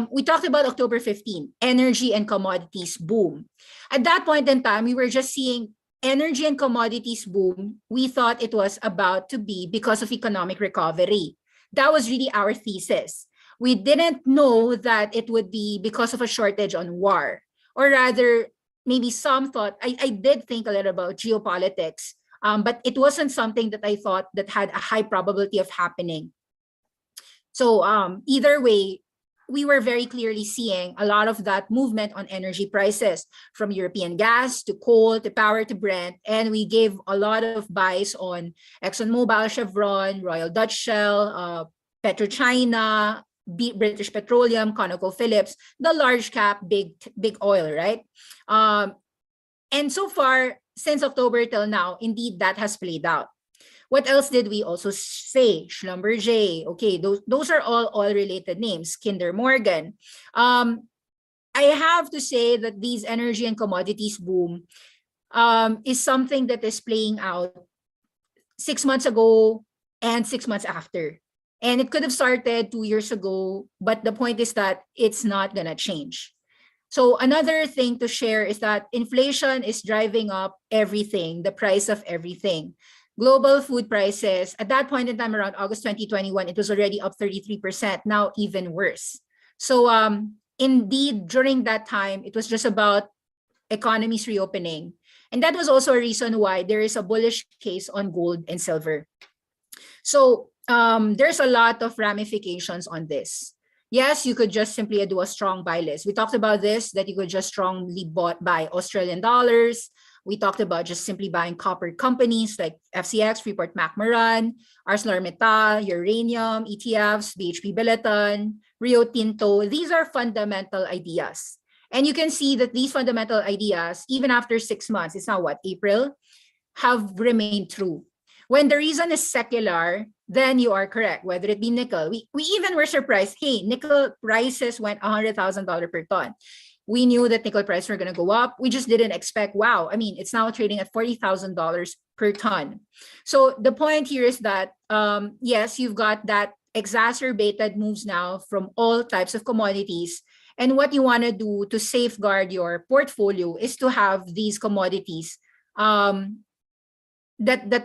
We talked about October 15, energy and commodities boom. At that point in time, we were just seeing energy and commodities boom. We thought it was about to be because of economic recovery. That was really our thesis. We didn't know that it would be because of a shortage on war, or rather, maybe some thought, I did think a little about geopolitics, but it wasn't something that I thought that had a high probability of happening. So either way, we were very clearly seeing a lot of that movement on energy prices, from European gas to coal to power to Brent. And we gave a lot of buys on ExxonMobil, Chevron, Royal Dutch Shell, PetroChina, British Petroleum, ConocoPhillips, the large cap, big oil, right? And so far, since October till now, indeed, that has played out. What else did we also say? Schlumberger, okay, those are all oil-related names. Kinder Morgan. I have to say that these energy and commodities boom is something that is playing out 6 months ago and 6 months after. And it could have started 2 years ago, but the point is that it's not gonna change. So another thing to share is that inflation is driving up everything, the price of everything. Global food prices, at that point in time, around August 2021, it was already up 33%, now even worse. So indeed, during that time, it was just about economies reopening. And that was also a reason why there is a bullish case on gold and silver. So there's a lot of ramifications on this. Yes, you could just simply do a strong buy list. We talked about this, that you could just strongly buy Australian dollars. We talked about just simply buying copper companies like FCX, Freeport-McMoRan, ArcelorMittal, Uranium ETFs, BHP Billiton, Rio Tinto. These are fundamental ideas. And you can see that these fundamental ideas, even after 6 months, it's now what, April, have remained true. When the reason is secular, then you are correct, whether it be nickel. We even were surprised, hey, nickel prices went $100,000 per ton. We knew that nickel prices were going to go up. We just didn't expect, wow, I mean, it's now trading at $40,000 per ton. So the point here is that, yes, you've got that exacerbated moves now from all types of commodities. And what you want to do to safeguard your portfolio is to have these commodities that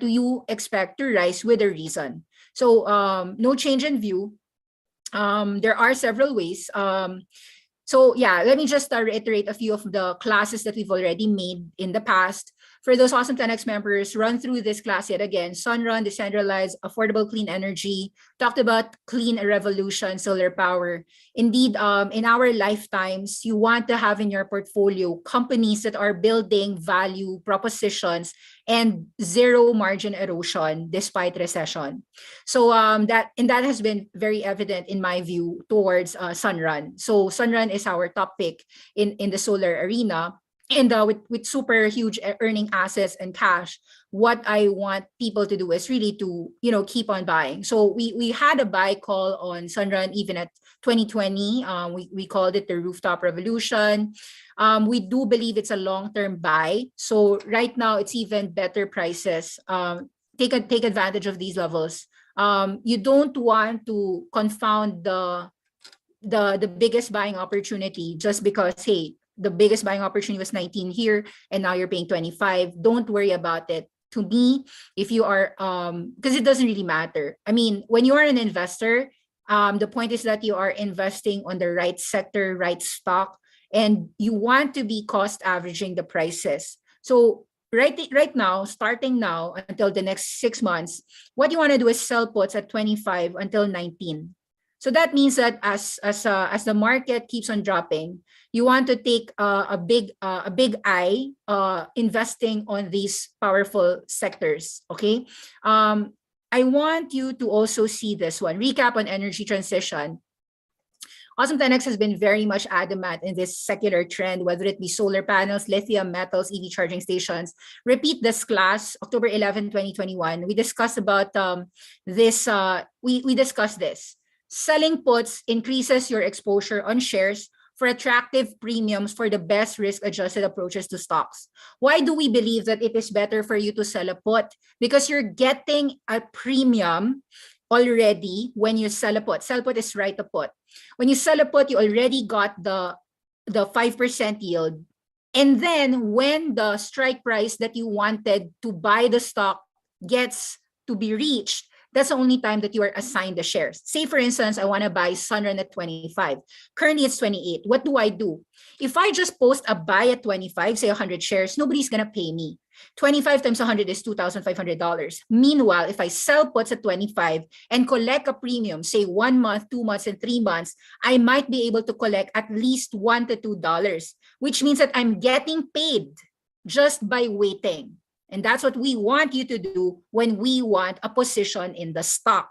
you expect to rise with a reason. So no change in view. There are several ways. So yeah, let me just reiterate a few of the classes that we've already made in the past. For those Awesome10X members, run through this class yet again. Sunrun, decentralized, affordable clean energy, talked about clean revolution, solar power. Indeed, in our lifetimes, you want to have in your portfolio companies that are building value propositions and zero margin erosion despite recession. So that has been very evident in my view towards Sunrun. So Sunrun is our top pick in the solar arena. And with super huge earning assets and cash, what I want people to do is really to, keep on buying. So we had a buy call on Sunrun even at 2020. We called it the rooftop revolution. We do believe it's a long-term buy. So right now it's even better prices. Take advantage of these levels. You don't want to confound the biggest buying opportunity just because, hey, the biggest buying opportunity was 19 here and now you're paying 25. Don't worry about it. To me, if you are, because it doesn't really matter. I mean, when you are an investor, the point is that you are investing on the right sector, right stock, and you want to be cost averaging the prices. So right now, starting now until the next 6 months, what you want to do is sell puts at 25 until 19. So that means that as the market keeps on dropping, you want to take a big eye investing on these powerful sectors. Okay, I want you to also see this one. Recap on energy transition. Awesome10X has been very much adamant in this secular trend, whether it be solar panels, lithium, metals, EV charging stations. Repeat this class, October 11, 2021. We discussed about this. We discussed this. Selling puts increases your exposure on shares for attractive premiums for the best risk-adjusted approaches to stocks. Why do we believe that it is better for you to sell a put? Because you're getting a premium already when you sell a put. Sell put is write a put. When you sell a put, you already got the 5% yield. And then when the strike price that you wanted to buy the stock gets to be reached, that's the only time that you are assigned the shares. Say, for instance, I want to buy Sunrun at 25. Currently, it's 28. What do? If I just post a buy at 25, say 100 shares, nobody's going to pay me. 25 times 100 is $2,500. Meanwhile, if I sell puts at 25 and collect a premium, say 1 month, 2 months, and 3 months, I might be able to collect at least $1 to $2, which means that I'm getting paid just by waiting. And that's what we want you to do when we want a position in the stock,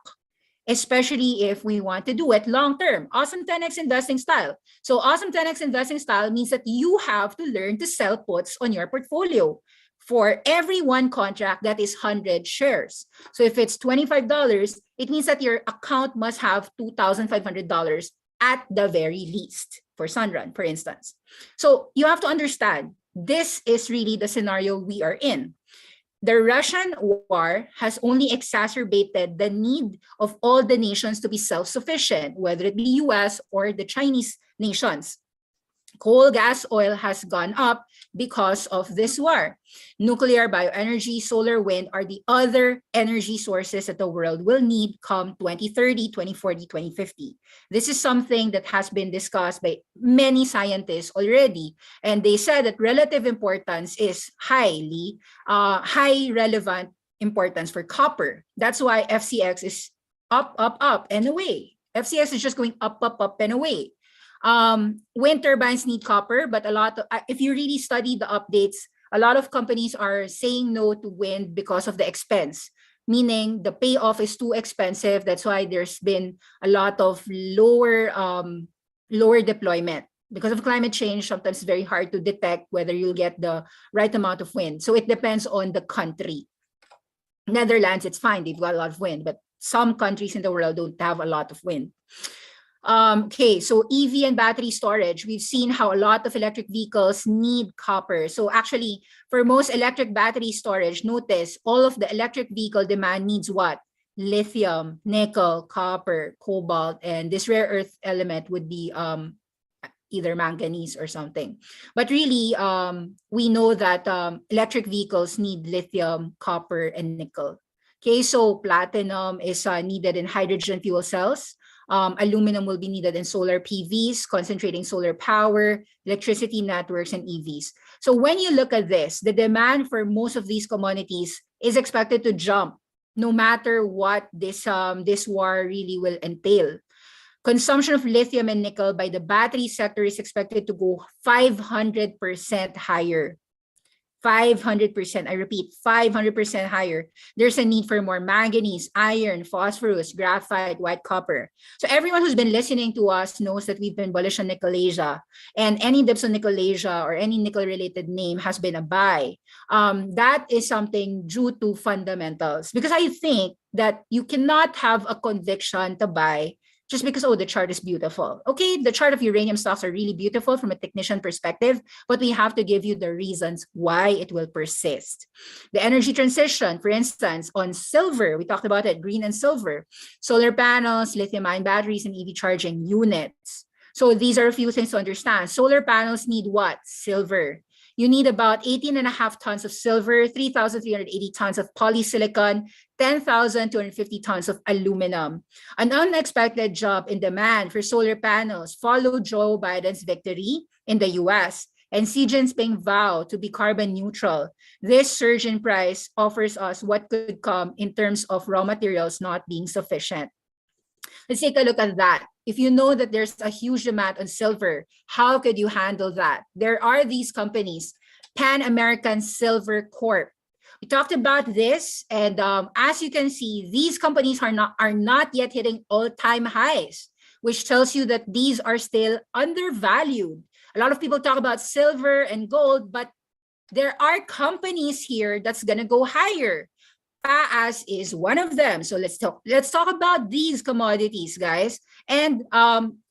especially if we want to do it long-term. Awesome10X investing style. So Awesome10X investing style means that you have to learn to sell puts on your portfolio for every one contract that is 100 shares. So if it's $25, it means that your account must have $2,500 at the very least for Sunrun, for instance. So you have to understand, this is really the scenario we are in. The Russian war has only exacerbated the need of all the nations to be self-sufficient, whether it be US or the Chinese nations. Coal, gas, oil has gone up because of this war. Nuclear, bioenergy, solar, wind are the other energy sources that the world will need come 2030, 2040, 2050. This is something that has been discussed by many scientists already, and they said that relative importance is high relevant importance for copper. That's why FCX is up, and away. FCX is just going up, and away. Wind turbines need copper, but a lot of, if you really study the updates, a lot of companies are saying no to wind because of the expense, meaning the payoff is too expensive. That's why there's been a lot of lower deployment. Because of climate change, sometimes it's very hard to detect whether you'll get the right amount of wind. So it depends on the country. Netherlands, it's fine, they've got a lot of wind, but some countries in the world don't have a lot of wind. Okay, so EV and battery storage, we've seen how a lot of electric vehicles need copper. So actually, for most electric battery storage, notice all of the electric vehicle demand needs what? Lithium, nickel, copper, cobalt, and this rare earth element would be either manganese or something. But really, we know that electric vehicles need lithium, copper, and nickel. Okay, so platinum is needed in hydrogen fuel cells. aluminum will be needed in solar PVs, concentrating solar power, electricity networks, and EVs. So when you look at this, the demand for most of these commodities is expected to jump no matter what this war really will entail. Consumption of lithium and nickel by the battery sector is expected to go 500% higher. 500%, I repeat, 500% higher. There's a need for more manganese, iron, phosphorus, graphite, white copper. So everyone who's been listening to us knows that we've been bullish on Nickel Asia, and any dips on Nickel Asia or any nickel-related name has been a buy. That is something due to fundamentals, because I think that you cannot have a conviction to buy just because, oh, the chart is beautiful. Okay, the chart of uranium stocks are really beautiful from a technician perspective, but we have to give you the reasons why it will persist. The energy transition, for instance, on silver, we talked about it, green and silver, solar panels, lithium-ion batteries, and EV charging units. So these are a few things to understand. Solar panels need what? Silver. You need about 18.5 tons of silver, 3,380 tons of polysilicon, 10,250 tons of aluminum. An unexpected jump in demand for solar panels followed Joe Biden's victory in the US and Xi Jinping's vow to be carbon neutral. This surge in price offers us what could come in terms of raw materials not being sufficient. Let's take a look at that. If you know that there's a huge demand on silver, how could you handle that? There are these companies, Pan American Silver Corp. We talked about this, and as you can see, these companies are not yet hitting all-time highs, which tells you that these are still undervalued. A lot of people talk about silver and gold, but there are companies here that's gonna go higher. As is one of them. So let's talk about these commodities, guys. And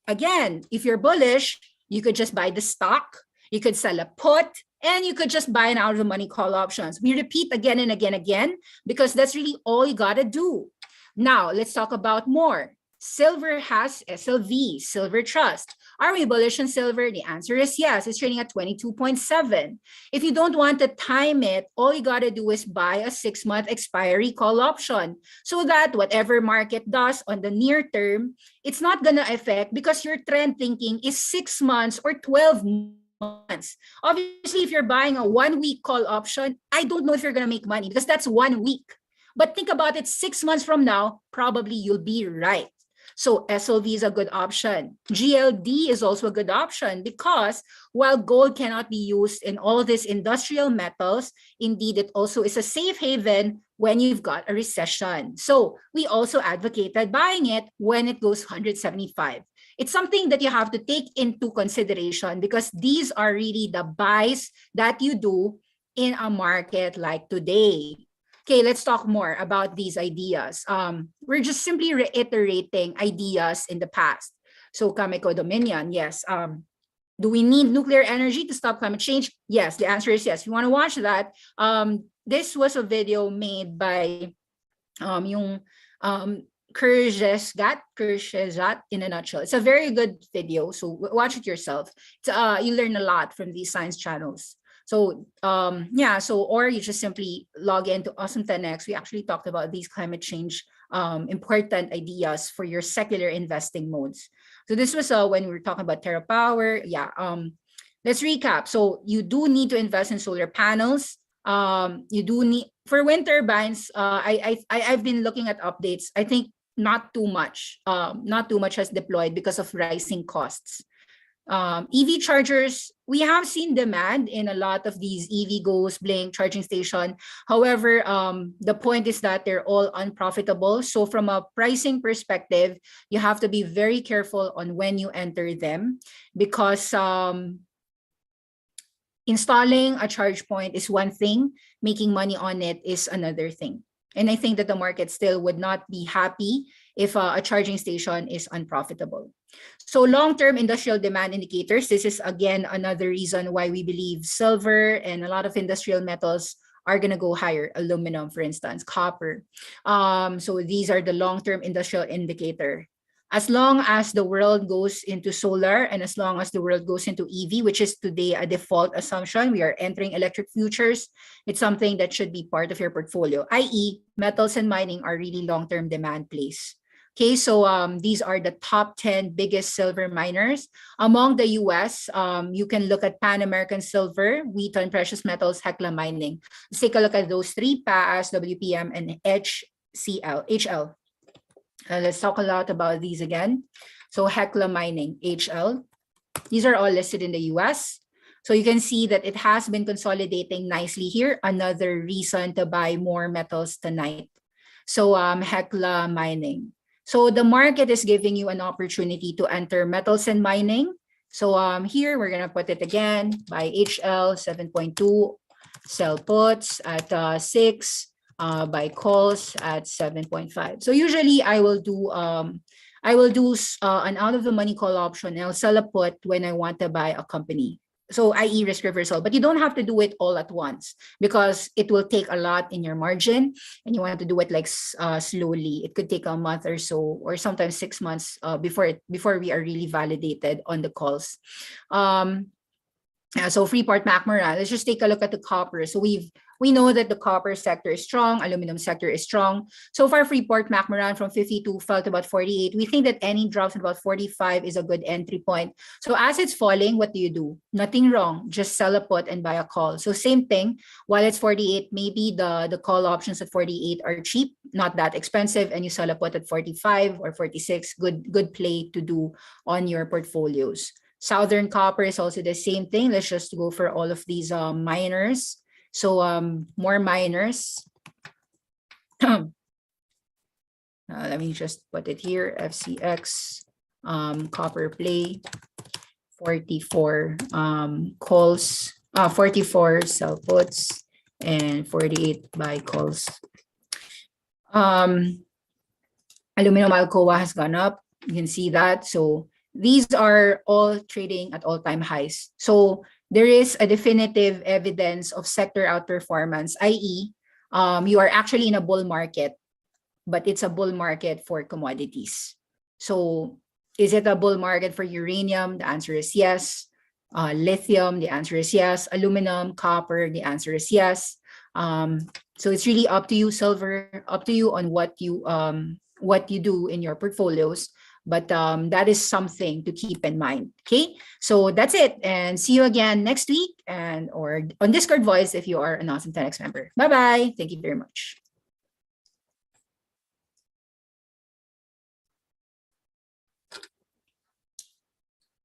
again, if you're bullish, you could just buy the stock, you could sell a put, and you could just buy an out of the money call options. We repeat again and again, because that's really all you gotta do. Now let's talk about more. Silver has SLV, Silver Trust. Are we bullish on silver? The answer is yes. It's trading at 22.7. If you don't want to time it, all you got to do is buy a 6-month expiry call option so that whatever market does on the near term, it's not going to affect, because your trend thinking is 6 months or 12 months. Obviously, if you're buying a 1-week call option, I don't know if you're going to make money, because that's 1 week. But think about it, 6 months from now, probably you'll be right. So SLV is a good option. GLD is also a good option, because while gold cannot be used in all these industrial metals, indeed it also is a safe haven when you've got a recession. So we also advocated buying it when it goes 175. It's something that you have to take into consideration, because these are really the buys that you do in a market like today. Okay, let's talk more about these ideas. We're just simply reiterating ideas in the past. So Cameco Dominion, yes. Do we need nuclear energy to stop climate change? Yes, the answer is yes. If you want to watch that, this was a video made by Kershezat in a nutshell. It's a very good video, so watch it yourself. You learn a lot from these science channels. So yeah, or you just simply log into Awesome10X. We actually talked about these climate change important ideas for your secular investing modes. So this was when we were talking about TerraPower. Yeah, let's recap. So you do need to invest in solar panels. You do need, for wind turbines, I've been looking at updates. I think not too much has deployed because of rising costs. EV chargers, we have seen demand in a lot of these EVgo's, Blink, charging station. However, the point is that they're all unprofitable. So from a pricing perspective, you have to be very careful on when you enter them, because installing a charge point is one thing, making money on it is another thing. And I think that the market still would not be happy if a charging station is unprofitable. So long-term industrial demand indicators, this is again another reason why we believe silver and a lot of industrial metals are going to go higher. Aluminum, for instance, copper. So these are the long-term industrial indicator. As long as the world goes into solar and as long as the world goes into EV, which is today a default assumption, we are entering electric futures, it's something that should be part of your portfolio, i.e. metals and mining are really long-term demand plays. Okay, so these are the top 10 biggest silver miners. Among the US, you can look at Pan American Silver, Wheaton Precious Metals, Hecla Mining. Let's take a look at those three: PAS, WPM, and HL. Let's talk a lot about these again. So Hecla Mining, HL. These are all listed in the US. So you can see that it has been consolidating nicely here. Another reason to buy more metals tonight. So Hecla Mining. So the market is giving you an opportunity to enter metals and mining. So here we're going to put it again, buy HL 7.2, sell puts at 6, buy calls at 7.5. So usually I will do an out of the money call option. I'll sell a put when I want to buy a company. So i.e. risk reversal, but you don't have to do it all at once because it will take a lot in your margin and you want to do it like slowly. It could take a month or so, or sometimes 6 months before we are really validated on the calls. So Freeport-McMoRan, let's just take a look at the copper. So we know that the copper sector is strong, aluminum sector is strong. So far, Freeport-McMoRan from 52 fell to about 48. We think that any drops at about 45 is a good entry point. So as it's falling, what do? Nothing wrong, just sell a put and buy a call. So same thing, while it's 48, maybe the call options at 48 are cheap, not that expensive, and you sell a put at 45 or 46, good play to do on your portfolios. Southern Copper is also the same thing. Let's just go for all of these miners. So more miners. Let me just put it here. FCX, Copper Play, 44 calls, 44 sell puts, and 48 buy calls. Aluminum Alcoa has gone up. You can see that. So these are all trading at all-time highs. So there is a definitive evidence of sector outperformance, i.e., you are actually in a bull market, but it's a bull market for commodities. So is it a bull market for uranium? The answer is yes. Lithium, the answer is yes. Aluminum, copper, the answer is yes. So it's really up to you. Silver, up to you on what you do in your portfolios. But that is something to keep in mind. Okay, so that's it, and see you again next week or on Discord Voice if you are an Awesome10X member. Bye-bye. Thank you very much.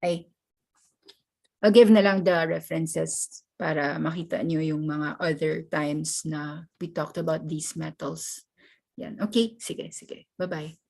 Ay, I'll give na lang the references para makita nyo yung mga other times na we talked about these metals. Yan. Okay, sige. Bye-bye.